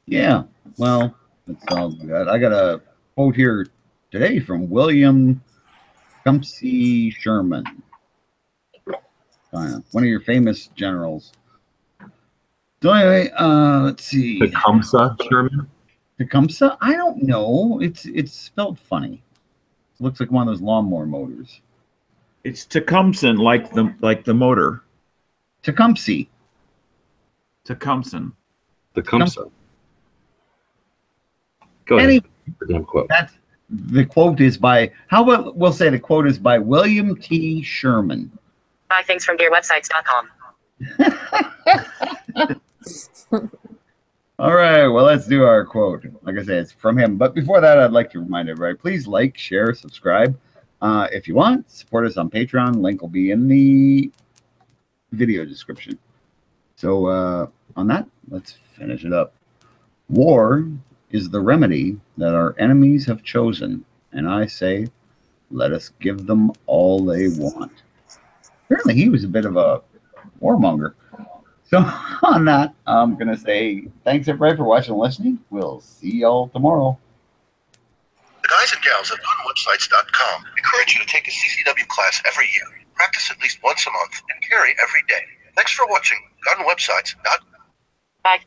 C: Yeah, well, that sounds good. I got a quote here today from William Tecumseh Sherman, one of your famous generals. So anyway, let's see.
B: Tecumseh Sherman?
C: Tecumseh? I don't know. It's spelled funny. It looks like one of those lawnmower motors.
D: It's Tecumseh, like the motor.
C: Tecumseh.
D: Tecumseh.
B: Tecumseh. Go ahead.
C: That's, the quote is by, how about we'll say the quote is by William T. Sherman.
A: Buy things from dearwebsites.com.
C: All right, well, let's do our quote. Like I said, it's from him. But before that, I'd like to remind everybody, please like, share, subscribe. If you want, support us on Patreon. Link will be in the video description. So on that, let's finish it up. War is the remedy that our enemies have chosen. And I say, let us give them all they want. Apparently, he was a bit of a warmonger. So on that, I'm going to say thanks, everybody, for watching and listening. We'll see y'all tomorrow.
F: The guys and gals at gunwebsites.com encourage you to take a CCW class every year, practice at least once a month, and carry every day. Thanks for watching gunwebsites.com.
A: Bye.